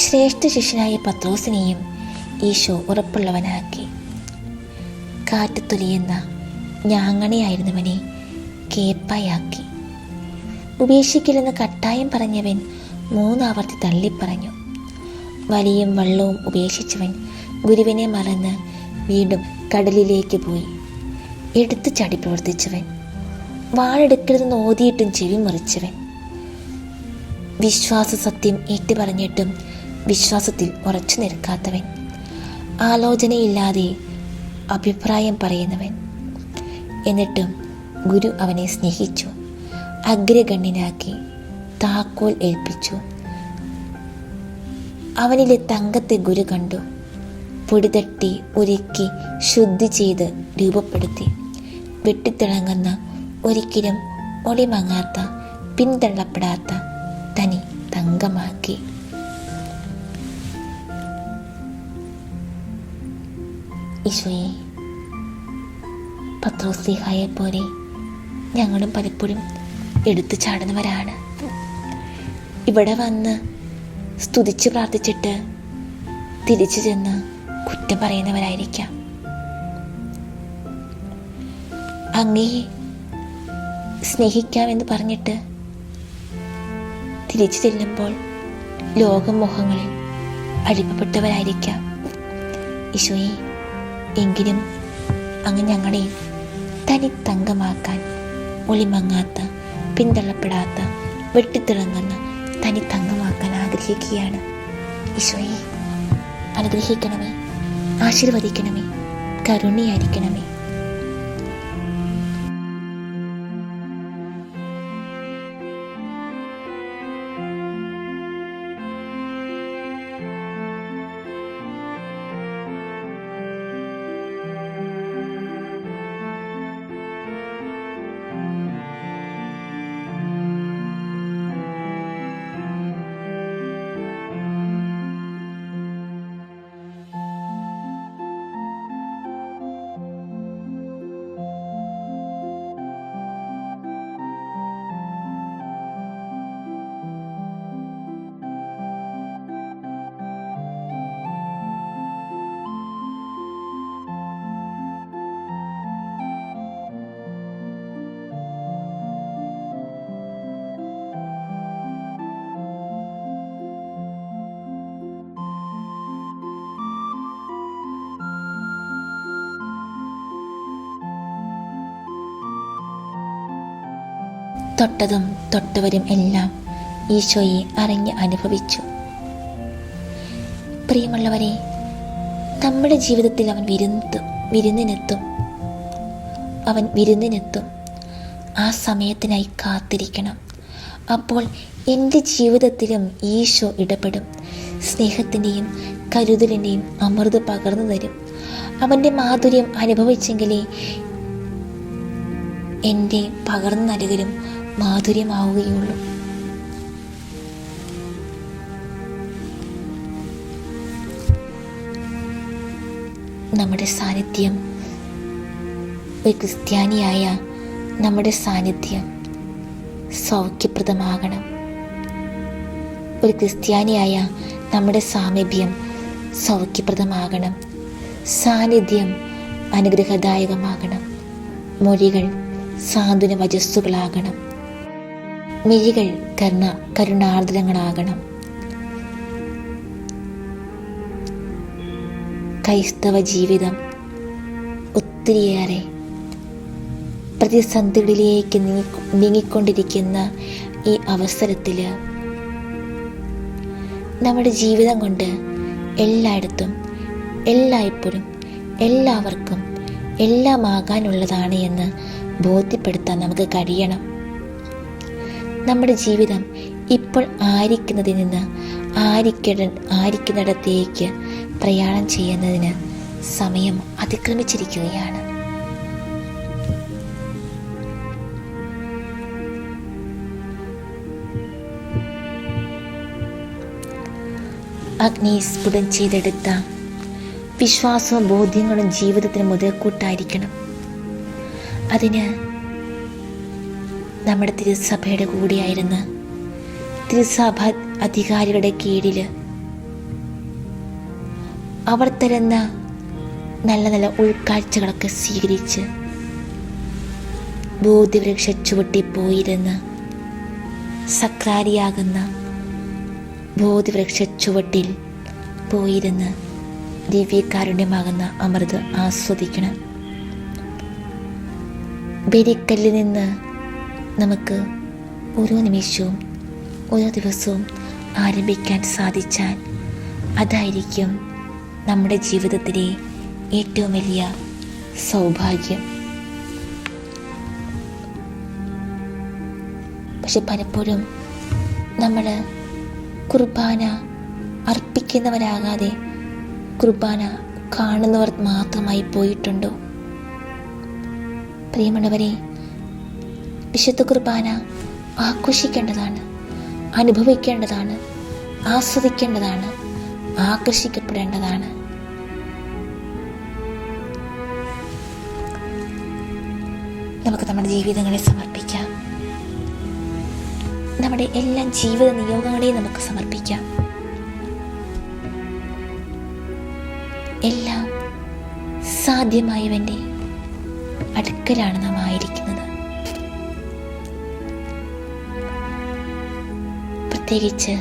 ശ്രേഷ്ഠ ശിഷ്യനായ പത്രോസിനെയും ഈശോ ഉറപ്പുള്ളവനാക്കി. കാറ്റുതൊലിയുന്ന ഞാങ്ങണയായിരുന്നവനെ കേപ്പായാക്കി. ഉപേക്ഷിക്കില്ലെന്ന് കട്ടായം പറഞ്ഞവൻ 3 ആവർത്തി തള്ളിപ്പറഞ്ഞു. വലിയും വള്ളവും ഉപേക്ഷിച്ചവൻ ഗുരുവിനെ മറന്ന് വീണ്ടും കടലിലേക്ക് പോയി. എടുത്തു ചാടി പ്രവർത്തിച്ചവൻ, വാളെടുക്കരുതെന്ന് ഓതിയിട്ടും ചെവി മുറിച്ചവൻ, വിശ്വാസ സത്യം ഏറ്റുപറഞ്ഞിട്ടും വിശ്വാസത്തിൽ ഉറച്ചു നിൽക്കാത്തവൻ, ആലോചനയില്ലാതെ അഭിപ്രായം പറയുന്നവൻ. എന്നിട്ടും ഗുരു അവനെ സ്നേഹിച്ചു, അഗ്രഗണ്യനാക്കി, താക്കോൽ ഏൽപ്പിച്ചു. അവനിലെ തങ്കത്തെ ഗുരു കണ്ടു, പൊടിതട്ടി ഒരുക്കി ശുദ്ധി ചെയ്ത് രൂപപ്പെടുത്തി. വെട്ടിത്തിളങ്ങുന്ന, ഒരിക്കലും ഒളിമങ്ങാത്ത, പിന്തള്ളപ്പെടാത്ത തനി തങ്കമാക്കി. ഈശോയെ, പത്രോസ്ലീഹായെ പോലെ ഞങ്ങളും പലപ്പോഴും എടുത്തു ചാടുന്നവരാണ്. ഇവിടെ വന്ന് സ്തുതിച്ച് പ്രാർത്ഥിച്ചിട്ട് തിരിച്ചു ചെന്ന് കുറ്റം പറയുന്നവരായിരിക്കാം. അങ്ങയെ സ്നേഹിക്കാമെന്ന് പറഞ്ഞിട്ട് തിരിച്ചു ചെല്ലുമ്പോൾ ലോകമോഹങ്ങളിൽ അടിമപ്പെട്ടവരായിരിക്കാം. ഈശോയെ, എങ്കിലും അങ്ങ് ഞങ്ങളെ തനി തങ്കമാക്കാൻ, ഒളിമങ്ങാത്ത, പിന്തള്ളപ്പെടാത്ത, വെട്ടിത്തിളങ്ങുന്ന തനി തങ്കമാക്കാൻ ആഗ്രഹിക്കുകയാണ്. ഈശോയെ, അനുഗ്രഹിക്കണമേ, ആശീർവദിക്കണമേ, കരുണയായിരിക്കണമേ. തൊട്ടതും തൊട്ടവരും എല്ലാം ഈശോയെ അറിഞ്ഞ് അനുഭവിച്ചു. പ്രിയമുള്ളവരെ, നമ്മുടെ ജീവിതത്തിൽ അവൻ വിരുന്നിനെത്തും. അവൻ വിരുന്നിനെത്തും. ആ സമയത്തിനായി കാത്തിരിക്കണം. അപ്പോൾ എൻ്റെ ജീവിതത്തിലും ഈശോ ഇടപെടും. സ്നേഹത്തിൻ്റെയും കരുതലിൻ്റെയും അമൃത് പകർന്നു തരും. അവൻ്റെ മാധുര്യം അനുഭവിച്ചെങ്കിലേ എൻ്റെ പകർന്നു നൽകലും മാധുര്യമാവുകയുള്ളൂ. നമ്മുടെ സാന്നിധ്യം, ഒരു ക്രിസ്ത്യാനിയായ നമ്മുടെ സാന്നിധ്യം സൗഖ്യപ്രദമാകണം. ഒരു ക്രിസ്ത്യാനിയായ നമ്മുടെ സാമീപ്യം സൗഖ്യപ്രദമാകണം. സാന്നിധ്യം അനുഗ്രഹദായകമാകണം. മൊഴികൾ സാന്ത്വന വചസ്സുകളാകണം. മിഴികൾ കരുണാർദ്രങ്ങളാകണം. ക്രൈസ്തവ ജീവിതം ഒത്തിരിയേറെ പ്രതിസന്ധികളിലേക്ക് നീങ്ങിക്കൊണ്ടിരിക്കുന്ന ഈ അവസരത്തിൽ നമ്മുടെ ജീവിതം കൊണ്ട് എല്ലായിടത്തും എല്ലായ്പ്പോഴും എല്ലാവർക്കും എല്ലാമാകാനുള്ളതാണ് എന്ന് ബോധ്യപ്പെടുത്താൻ നമുക്ക് കഴിയണം. നമ്മുടെ ജീവിതം ഇപ്പോൾ ആയിരിക്കുന്നതിൽ നിന്ന് ആയിരിക്കുന്നിടത്തേക്ക് പ്രയാണം ചെയ്യുന്നതിന് സമയം അതിക്രമിച്ചിരിക്കുകയാണ്. അഗ്നി സ്ഫുടം ചെയ്തെടുത്ത വിശ്വാസവും ബോധ്യങ്ങളും ജീവിതത്തിന് മുതൽക്കൂട്ടായിരിക്കണം. അതിന് നമ്മുടെ തിരുസഭയുടെ കൂടിയായിരുന്ന് തിരുസഭ അധികാരികളുടെ കീഴിൽ അവർ തരുന്ന നല്ല നല്ല ഉൾക്കാഴ്ചകളൊക്കെ സ്വീകരിച്ച് ബോധ്യവൃക്ഷ ചുവട്ടിൽ പോയിരുന്ന് സക്രാരിയാകുന്ന ബോധ്യവൃക്ഷ ചുവട്ടിൽ പോയിരുന്ന് ദിവ്യകാരുണ്യമാകുന്ന അമൃത് ആസ്വദിക്കണം. ബലിക്കല്ലിൽ നിന്ന് നമുക്ക് ഓരോ നിമിഷവും ഓരോ ദിവസവും ആരംഭിക്കാൻ സാധിച്ചാൽ അതായിരിക്കും നമ്മുടെ ജീവിതത്തിലെ ഏറ്റവും വലിയ സൗഭാഗ്യം. പക്ഷെ പലപ്പോഴും നമ്മൾ കുർബാന അർപ്പിക്കുന്നവരാകാതെ കുർബാന കാണുന്നവർ മാത്രമായി പോയിട്ടുണ്ടോ? പ്രിയമുള്ളവരെ, വിശുദ്ധ കുർബാന ആഘോഷിക്കേണ്ടതാണ്, അനുഭവിക്കേണ്ടതാണ്, ആസ്വദിക്കേണ്ടതാണ്, ആകർഷിക്കപ്പെടേണ്ടതാണ്. നമുക്ക് നമ്മുടെ ജീവിതങ്ങളെ സമർപ്പിക്കാം. നമ്മുടെ എല്ലാ ജീവിത നിയോഗങ്ങളെയും നമുക്ക് സമർപ്പിക്കാം. എല്ലാം സാധ്യമായവൻ്റെ അടുക്കലാണ് നാം ആയിരിക്കുന്നത്. പ്രത്യേകിച്ച്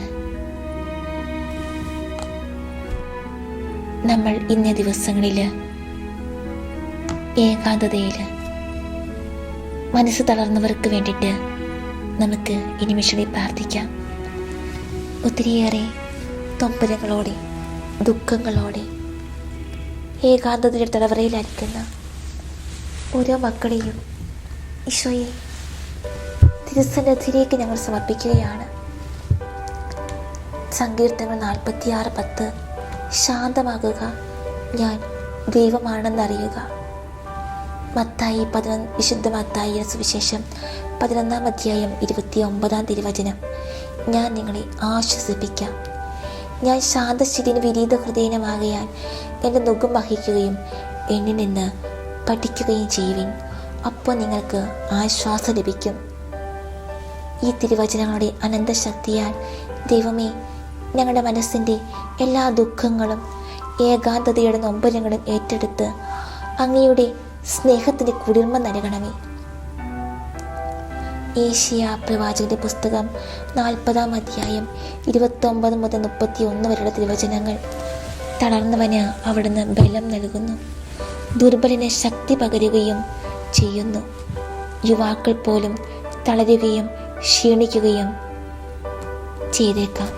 നമ്മൾ ഇന്നേ ദിവസങ്ങളിൽ ഏകാന്തതയിൽ മനസ്സ് തളർന്നവർക്ക് വേണ്ടിയിട്ട് നമുക്ക് ഈ നിമിഷങ്ങളിൽ പ്രാർത്ഥിക്കാം. ഒത്തിരിയേറെ തൊമ്പരങ്ങളോടെ ദുഃഖങ്ങളോടെ ഏകാന്തതയുടെ തടവറയിലായിരിക്കുന്ന ഓരോ മക്കളെയും ഈശോയെ തിരുസന്നിധിയിലേക്ക് ഞങ്ങൾ സമർപ്പിക്കുകയാണ്. സങ്കീർത്തനങ്ങൾ 46:10 ശാന്തമാകുക, ഞാൻ ദൈവമാണെന്നറിയുക. മത്തായി 11 വിശുദ്ധ മത്തായിയുടെ സുവിശേഷം 11-ാം അധ്യായം 29-ാം തിരുവചനം, ഞാൻ നിങ്ങളെ ആശ്വസിപ്പിക്കാം, ഞാൻ ശാന്തശീലിന് വിനീത ഹൃദയമാകയാൽ എൻ്റെ നുഖം വഹിക്കുകയും എന്നിൽ നിന്ന് പഠിക്കുകയും ചെയ്യുവിൻ, അപ്പോൾ നിങ്ങൾക്ക് ആശ്വാസം ലഭിക്കും. ഈ തിരുവചനങ്ങളുടെ അനന്തശക്തിയാൽ ദൈവമേ, ഞങ്ങളുടെ മനസ്സിൻ്റെ എല്ലാ ദുഃഖങ്ങളും ഏകാന്തതയുടെ നൊമ്പരങ്ങളും ഏറ്റെടുത്ത് അങ്ങയുടെ സ്നേഹത്തിൻ്റെ കുളിർമ നൽകണമേ. ഏശയ്യാ പ്രവാചകന്റെ പുസ്തകം 40-ാം അധ്യായം 29 മുതൽ 31 വരെയുള്ള തിരുവചനങ്ങൾ, തളർന്നവന് അവിടുന്ന് ബലം നൽകുന്നു, ദുർബലന് ശക്തി പകരുകയും ചെയ്യുന്നു. യുവാക്കൾ പോലും തളരുകയും ക്ഷീണിക്കുകയും ചെയ്തേക്കാം.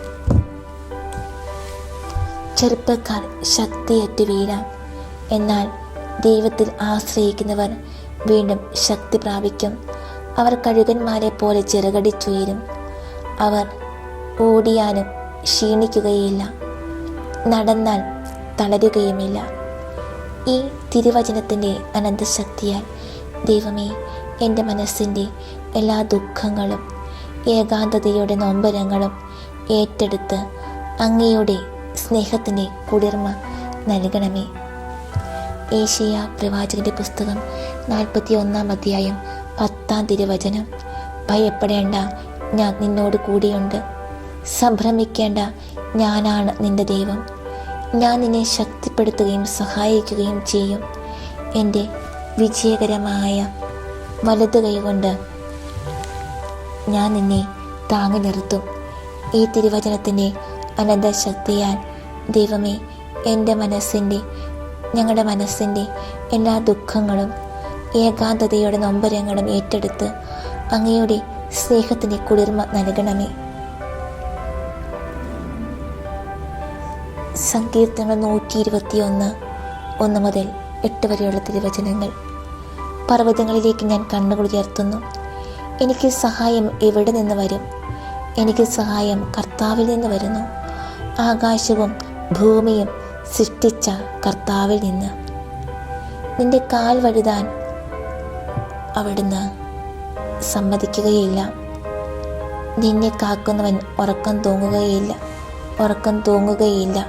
ചെറുപ്പക്കാർ ശക്തിയേറ്റ് വീഴാം. എന്നാൽ ദൈവത്തിൽ ആശ്രയിക്കുന്നവർ വീണ്ടും ശക്തി പ്രാപിക്കും. അവർ കഴുകന്മാരെ പോലെ ചിറകടിച്ചുയരും. അവർ ഓടിയാലും ക്ഷീണിക്കുകയില്ല, നടന്നാൽ തളരുകയുമില്ല. ഈ തിരുവചനത്തിൻ്റെ അനന്തശക്തിയാൽ ദൈവമേ, എൻ്റെ മനസ്സിൻ്റെ എല്ലാ ദുഃഖങ്ങളും ഏകാന്തതയുടെ നൊമ്പരങ്ങളും ഏറ്റെടുത്ത് അങ്ങയുടെ സ്നേഹത്തിൻ്റെ കുളിർമ നൽകണമേ. ഏശയ്യാ പ്രവാചകന്റെ പുസ്തകം 41-ാം അധ്യായം 10-ാം തിരുവചനം, ഭയപ്പെടേണ്ട, ഞാൻ നിന്നോട് കൂടിയുണ്ട്. സംഭ്രമിക്കേണ്ട, ഞാനാണ് നിന്റെ ദൈവം. ഞാൻ നിന്നെ ശക്തിപ്പെടുത്തുകയും സഹായിക്കുകയും ചെയ്യും. എൻ്റെ വിജയകരമായ വലതു കൈകൊണ്ട് ഞാൻ നിന്നെ താങ്ങി നിർത്തും. ഈ തിരുവചനത്തിൻ്റെ അനന്ത ശക്തിയാൽ ദൈവമേ, ഞങ്ങളുടെ മനസ്സിൻ്റെ എല്ലാ ദുഃഖങ്ങളും ഏകാന്തതയുടെ നൊമ്പരങ്ങളും ഏറ്റെടുത്ത് അങ്ങയുടെ സ്നേഹത്തിൻ്റെ കുളിർമ നൽകണമേ. സങ്കീർത്തനങ്ങൾ 121 1 മുതൽ 8 വരെയുള്ള തിരുവചനങ്ങൾ. പർവ്വതങ്ങളിലേക്ക് ഞാൻ കണ്ണുകൾ ഉയർത്തുന്നു. എനിക്ക് സഹായം എവിടെ നിന്ന് വരും? എനിക്ക് സഹായം കർത്താവിൽ നിന്ന് വരുന്നു. ആകാശവും ഭൂമിയും സൃഷ്ടിച്ച കർത്താവിൽ നിന്ന്. നിന്റെ കാൽ വഴുതാൻ അവിടുന്ന് സമ്മതിക്കുകയില്ല. നിന്നെ കാക്കുന്നവൻ ഉറക്കം തൂങ്ങുകയില്ല.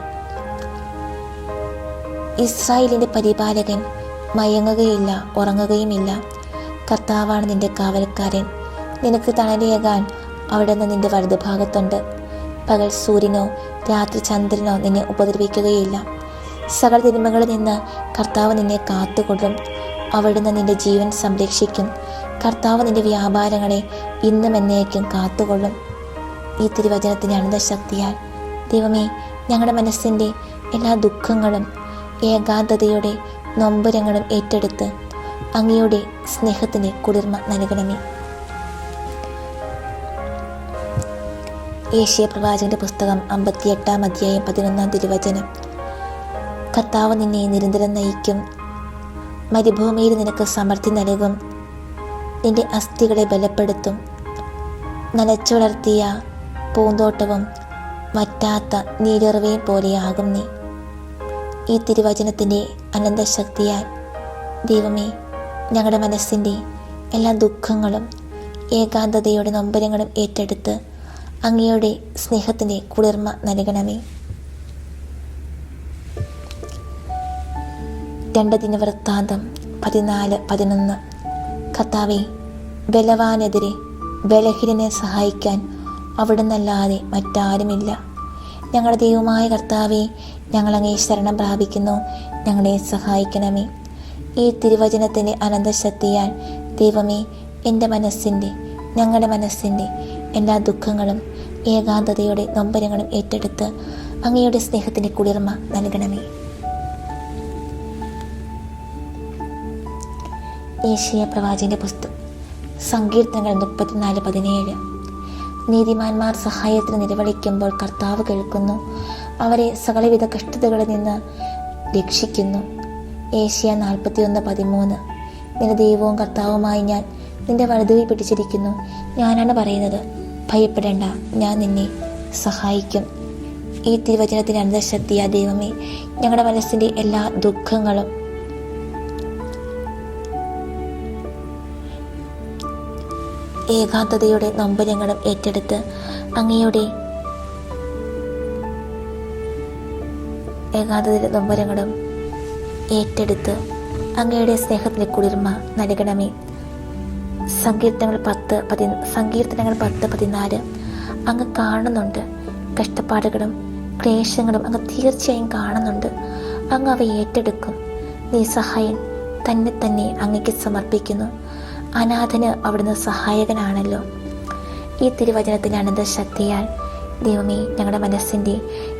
ഇസ്രായേലിൻ്റെ പരിപാലകൻ മയങ്ങുകയില്ല, ഉറങ്ങുകയുമില്ല. കർത്താവാണ് നിന്റെ കാവൽക്കാരൻ. നിനക്ക് തണലേകാൻ അവിടുന്ന് നിന്റെ വലതുഭാഗത്തുണ്ട്. പകൽ സൂര്യനോ രാത്രി ചന്ദ്രനോ നിന്നെ ഉപദ്രവിക്കുകയില്ല. സകല തിന്മകളിൽ നിന്ന് കർത്താവ് നിന്നെ കാത്തുകൊള്ളും. അവിടുന്ന് നിന്റെ ജീവൻ സംരക്ഷിക്കും. കർത്താവ് നിന്റെ വ്യാപാരങ്ങളെ ഇന്നും എന്നേക്കും കാത്തുകൊള്ളും. ഈ തിരുവചനത്തിൻ്റെ അനന്തശക്തിയാൽ ദൈവമേ, ഞങ്ങളുടെ മനസ്സിൻ്റെ എല്ലാ ദുഃഖങ്ങളും ഏകാന്തതയുടെ നൊമ്പരങ്ങളും ഏറ്റെടുത്ത് അങ്ങയുടെ സ്നേഹത്തിന് കുളിർമ നൽകണമേ. യേശയ്യാ പ്രവാചകന്റെ പുസ്തകം 58-ാം അധ്യായം 11-ാം തിരുവചനം. കർത്താവ് നിന്നെ നിരന്തരം നയിക്കും. മരുഭൂമിയിൽ നിനക്ക് സമൃദ്ധി നൽകും. നിന്റെ അസ്ഥികളെ ബലപ്പെടുത്തും. നനച്ചു വളർത്തിയ പൂന്തോട്ടവും വറ്റാത്ത നീരുറവയും പോലെയാകും നീ. ഈ തിരുവചനത്തിൻ്റെ അനന്തശക്തിയാൽ ദൈവമേ, ഞങ്ങളുടെ മനസ്സിൻ്റെ എല്ലാ ദുഃഖങ്ങളും ഏകാന്തതയുടെ നൊമ്പരങ്ങളും ഏറ്റെടുത്ത് അങ്ങയുടെ സ്നേഹത്തിൻ്റെ കുളിർമ നൽകണമേ. 2 ദിനവൃത്താന്തം 14-11. കർത്താവേ, ബലവാനെതിരെ ബലഹീനനെ സഹായിക്കാൻ അവിടുന്നല്ലാതെ മറ്റാരുമില്ല. ഞങ്ങളുടെ ദൈവമായ കർത്താവേ, ഞങ്ങളങ്ങേ ശരണം പ്രാപിക്കുന്നു. ഞങ്ങളെ സഹായിക്കണമേ. ഈ തിരുവചനത്തിൻ്റെ അനന്തശക്തിയാൽ ദൈവമേ, ഞങ്ങളുടെ മനസ്സിൻ്റെ എല്ലാ ദുഃഖങ്ങളും ഏകാന്തതയുടെ നൊമ്പരങ്ങളും ഏറ്റെടുത്ത് അങ്ങയുടെ സ്നേഹത്തിൻ്റെ കുളിർമ നൽകണമേ. യേശയ്യാ പ്രവാചകന്റെ പുസ്തകം സങ്കീർത്തനങ്ങൾ 34-17. നീതിമാന്മാർ സഹായത്തിന് നിലവിളിക്കുമ്പോൾ കർത്താവ് കേൾക്കുന്നു. അവരെ സകലവിധ കഷ്ടതകളിൽ നിന്ന് രക്ഷിക്കുന്നു. യേശയ്യാ 41-13. നിന്റെ ദൈവവും കർത്താവുമായി ഞാൻ നിന്റെ വലതുകൈ പിടിച്ചിരിക്കുന്നു. ഞാനാണ് പറയുന്നത്, ഭയപ്പെടേണ്ട, ഞാൻ നിന്നെ സഹായിക്കും. ഈ തിരുവചനത്തിൻ്റെ അനന്തശക്തിയാ ദൈവമേ, ഞങ്ങളുടെ മനസ്സിൻ്റെ എല്ലാ ദുഃഖങ്ങളും ഏകാന്തതയുടെ നൊമ്പരങ്ങളും ഏറ്റെടുത്ത് അങ്ങയുടെ സ്നേഹത്തിൻ്റെ കുളിർമ നൽകണമേ. സങ്കീർത്തനങ്ങൾ 10-14. അങ്ങ് കാണുന്നുണ്ട്. കഷ്ടപ്പാടുകളും ക്ലേശങ്ങളും അങ്ങ് തീർച്ചയായും കാണുന്നുണ്ട്. അങ്ങ് അവ ഏറ്റെടുക്കും. നിസ്സഹായൻ തന്നെ അങ്ങയ്ക്ക് സമർപ്പിക്കുന്നു. അനാഥന് അവിടുന്ന് സഹായകനാണല്ലോ. ഈ തിരുവചനത്തിൻ്റെ അനന്തശക്തിയാൽ ദൈവമേ, ഞങ്ങളുടെ മനസ്സിൻ്റെ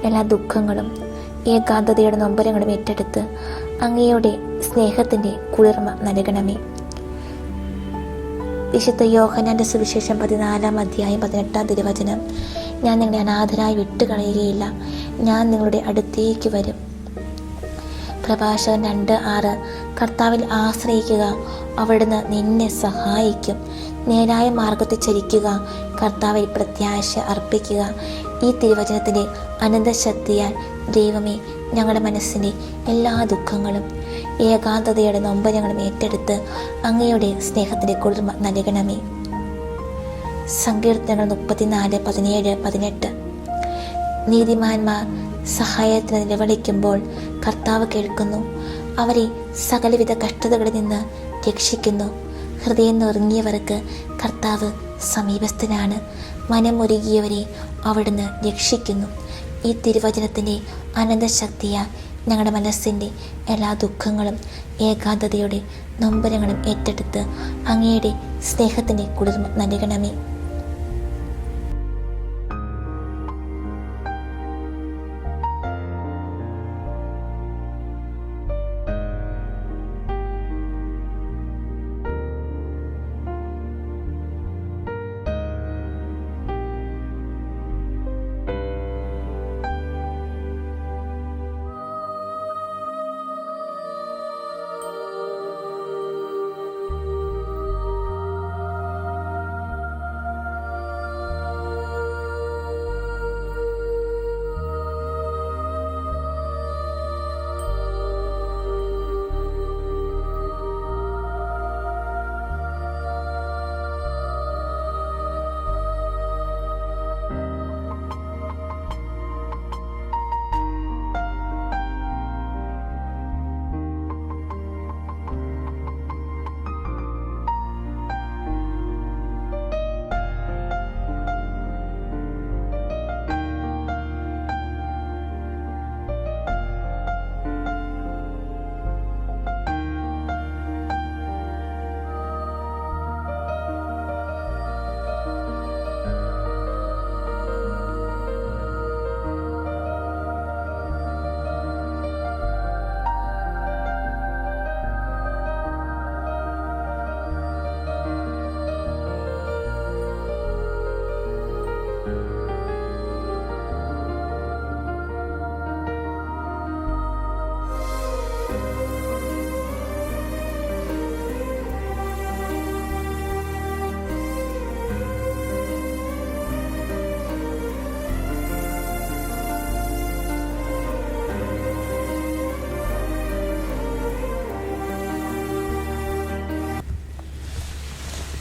എല്ലാ ദുഃഖങ്ങളും ഏകാന്തതയുടെ നൊമ്പരങ്ങളും ഏറ്റെടുത്ത് അങ്ങയുടെ സ്നേഹത്തിൻ്റെ കുളിർമ നൽകണമേ. വിശുദ്ധ യോഹന്നാന്റെ സുവിശേഷം 14-ാം അധ്യായം 18-ാം തിരുവചനം. ഞാൻ നിങ്ങളെ അനാഥരായി വിട്ടുകളയുകയില്ല, ഞാൻ നിങ്ങളുടെ അടുത്തേക്ക് വരും. പ്രഭാഷകൻ 2:6. കർത്താവിൽ ആശ്രയിക്കുക, അവിടുന്ന് നിന്നെ സഹായിക്കും. നേരായ മാർഗത്തിൽ ചരിക്കുക, കർത്താവിൽ പ്രത്യാശ അർപ്പിക്കുക. ഈ തിരുവചനത്തിൻ്റെ അനന്തശക്തിയാൽ ദൈവമേ, ഞങ്ങളുടെ മനസ്സിൻ്റെ എല്ലാ ദുഃഖങ്ങളും ഏകാന്തതയുടെ നൊമ്പരങ്ങളും ഏറ്റെടുത്ത് അങ്ങയുടെ സ്നേഹത്തിൻ്റെ കുളിർമ നൽകണമേ. സങ്കീർത്തനങ്ങൾ 34-17-18. നീതിമാന്മാർ സഹായത്തിന് നിലവിളിക്കുമ്പോൾ കർത്താവ് കേൾക്കുന്നു. അവരെ സകലവിധ കഷ്ടതകളിൽ നിന്ന് രക്ഷിക്കുന്നു. ഹൃദയം നുറുങ്ങിയവർക്ക് കർത്താവ് സമീപസ്ഥനാണ്. മനമൊരുകിയവരെ അവിടുന്ന് രക്ഷിക്കുന്നു. ഈ തിരുവചനത്തിൻ്റെ അനന്തശക്തിയാൽ ഞങ്ങളുടെ മനസ്സിൻ്റെ എല്ലാ ദുഃഖങ്ങളും ഏകാന്തതയുടെ നൊമ്പരങ്ങളും ഏറ്റെടുത്ത് അങ്ങയുടെ സ്നേഹത്തിൻ്റെ കുളിർമ നൽകണമേ.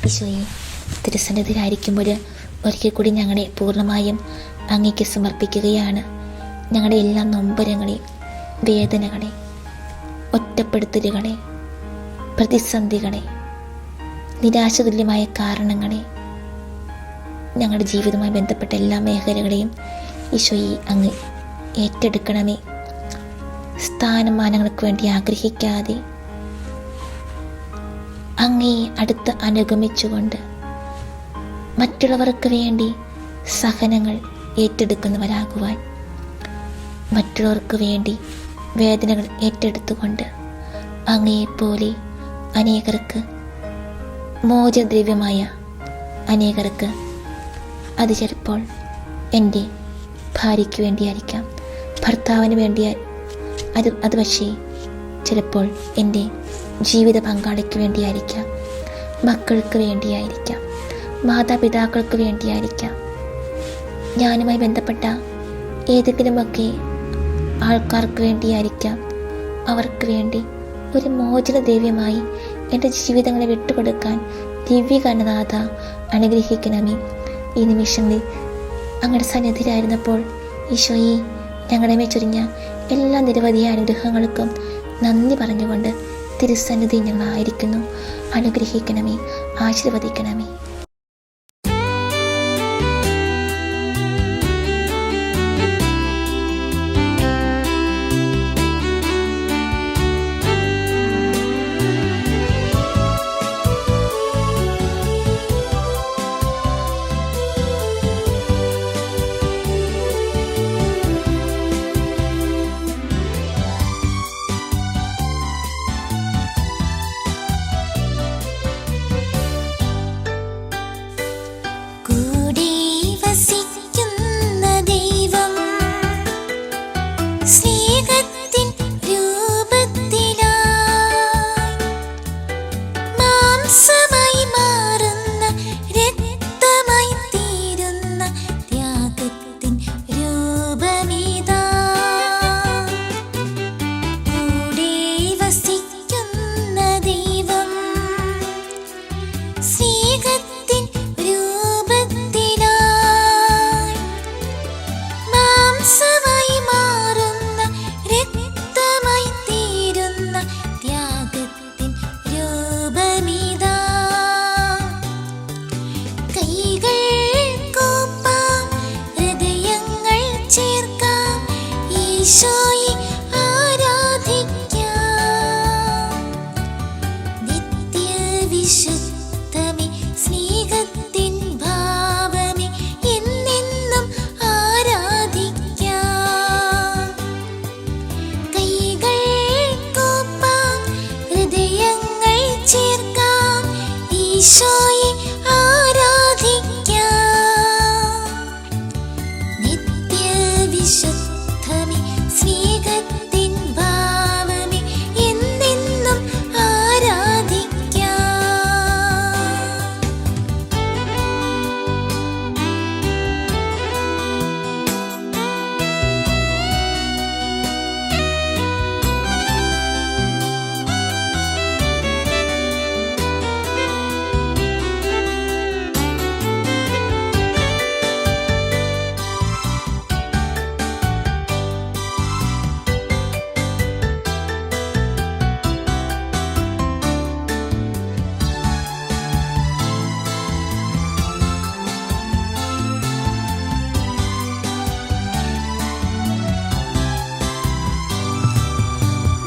ഈശോയെ, തിരുസന്നിധിയിലായിരിക്കുമ്പോൾ ഒരിക്കൽ കൂടി ഞങ്ങളെ പൂർണ്ണമായും അങ്ങേക്ക് സമർപ്പിക്കുകയാണ്. ഞങ്ങളുടെ എല്ലാ നൊമ്പരങ്ങളെ, വേദനകളെ, ഒറ്റപ്പെടുത്തലുകളെ, പ്രതിസന്ധികളെ, നിരാശതുല്യമായ കാരണങ്ങളെ, ഞങ്ങളുടെ ജീവിതവുമായി ബന്ധപ്പെട്ട എല്ലാ മേഖലകളെയും ഈശോയെ അങ്ങ് ഏറ്റെടുക്കണമേ. സ്ഥാനമാനങ്ങൾക്ക് വേണ്ടി ആഗ്രഹിക്കാതെ അങ്ങയെ അടുത്ത് അനുഗമിച്ചുകൊണ്ട് മറ്റുള്ളവർക്ക് വേണ്ടി സഹനങ്ങൾ ഏറ്റെടുക്കുന്നവരാകുവാൻ, മറ്റുള്ളവർക്ക് വേണ്ടി വേദനകൾ ഏറ്റെടുത്തുകൊണ്ട് അങ്ങയെപ്പോലെ അനേകർക്ക് മോചദ്രവ്യമായ അനേകർക്ക്, അത് ചിലപ്പോൾ എൻ്റെ ഭാര്യയ്ക്ക് വേണ്ടിയായിരിക്കാം, ഭർത്താവിന് വേണ്ടിയാൽ അത് പക്ഷേ ചിലപ്പോൾ എൻ്റെ ജീവിത പങ്കാളിക്ക് വേണ്ടിയായിരിക്കാം, മക്കൾക്ക് വേണ്ടിയായിരിക്കാം, മാതാപിതാക്കൾക്ക് വേണ്ടിയായിരിക്കാം, ഞാനുമായി ബന്ധപ്പെട്ട ഏതെങ്കിലുമൊക്കെ ആൾക്കാർക്ക് വേണ്ടിയായിരിക്കാം. അവർക്ക് വേണ്ടി ഒരു മോചന ദ്രവ്യമായി എൻ്റെ ജീവിതങ്ങളെ വിട്ടുകൊടുക്കാൻ ദിവ്യകരുണാനാഥ അനുഗ്രഹിക്കണമേ. ഈ നിമിഷങ്ങളിൽ അങ്ങയുടെ സന്നിധിയിലായിരുന്നപ്പോൾ ഈശോയെ, ഞങ്ങളുടെ മേൽ ചൊരിഞ്ഞ എല്ലാ നിരവധിയായ അനുഗ്രഹങ്ങൾക്കും നന്ദി പറഞ്ഞുകൊണ്ട് തിരുസന്നിധി ഞങ്ങളായിരിക്കുന്നു. അനുഗ്രഹിക്കണമേ, ആശീർവദിക്കണമേ. ഈശോയെ ആരാധിക്കാം. നിത്യവിശുദ്ധമേ സ്നേഹത്തിൻ ഭാവമേ എന്നെന്നും ആരാധിക്കാം. കൈകൾ കൂപ്പാം, ഹൃദയങ്ങൾ ചേർക്കാം, ഈശോയെ ആരാധിക്കാം. നിത്യവിശുദ്ധമേ സ്നേഹത്തിൻ ഭാവമേ എന്നെന്നും ആരാധിക്കാം.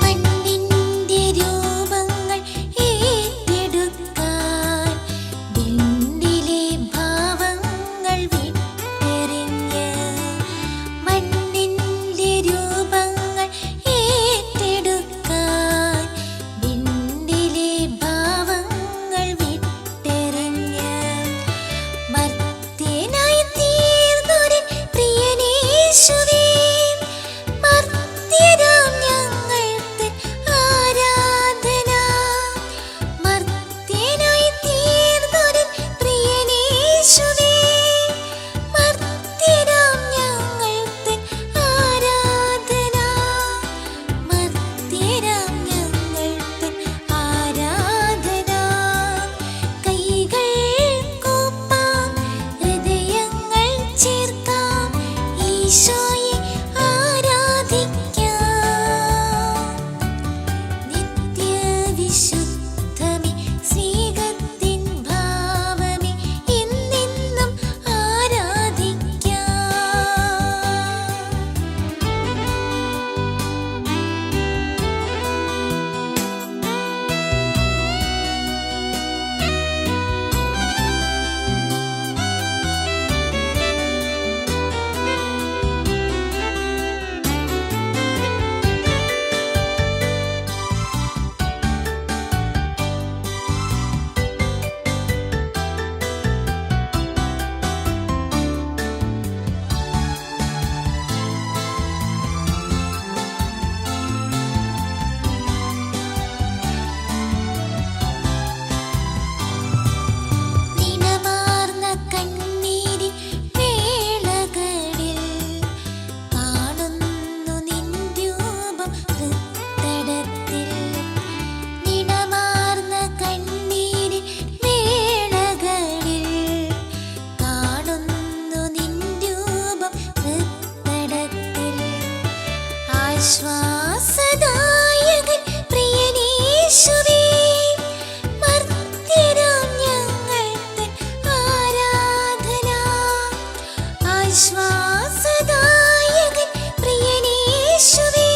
മണ്ണിന്റെ രൂപങ്ങൾ ഏറ്റെടുക്കാൻ വിണ്ണിലെ ഭാവങ്ങൾ വിട്ടെറിഞ്ഞ്, മണ്ണിന്റെ രൂപങ്ങൾ ഏറ്റെടുക്കാൻ വിണ്ണിലെ ഭാവങ്ങൾ വിട്ടെറിഞ്ഞ്, മർത്യനായി തീർന്നൊരൻ പ്രിയനേശുവേ, മർത്യരാം ഞങ്ങൾക്ക് ആരാധന. മർത്യനായി തീർന്നൊരൻ പ്രിയനേശുവേ, മർത്യരാം ഞങ്ങൾക്ക് ആരാധന. മർത്യരാം ഞങ്ങൾക്ക് ആരാധന. കൈകൾ കൂപ്പാം, ഹൃദയങ്ങൾ ചേർക്കാം, ഈശോയെ ആരാധിക്കാം. നിത്യവിശുദ്ധമേ സ്നേഹത്തിൻ ഭാവമേ എന്നെന്നും ആരാധിക്കാം. നിണമാർന്ന കണ്ണീരിൻ വേളകളിൽ കാണുന്നു നിൻ രൂപം ഹൃത്തടത്തിൽ. നിണമാർന്ന കണ്ണീരിൻ വേളകളിൽ കാണുന്നു നിൻ രൂപം ഹൃത്തടത്തിൽ. ആശ്വാസദായകൻ പ്രിയനേശുവേ, മർത്യരാം ഞങ്ങൾക്ക് ആരാധന. ആശ്വാസദായകൻ പ്രിയനേശുവേ,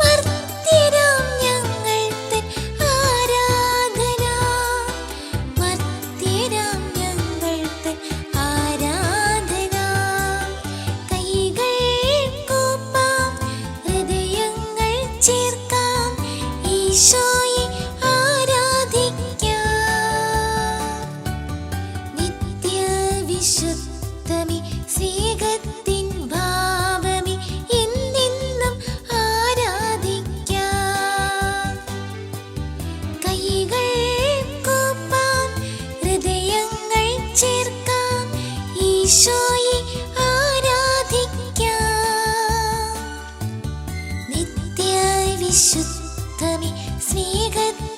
മർത്യരാം ഞങ്ങൾക്ക് ആരാധന. മർത്യരാം ഞങ്ങൾക്ക് ആരാധന. കൈകൾ കൂപ്പാം, ഹൃദയങ്ങൾ ചേർക്കാം, ഈശോയെ ആരാധിക്കാം. നിത്യവിശുദ്ധമേ സ്നേഹത്തിൻ ഭാവമേ എന്നെന്നും ആരാധിക്കാം. കൈകൾ കൂപ്പാം, ഹൃദയങ്ങൾ ചേർക്കാം, ഈശോയെ ആരാധിക്കാം. നിത്യവിശുദ്ധമേ സ്നേഹത്തിൻ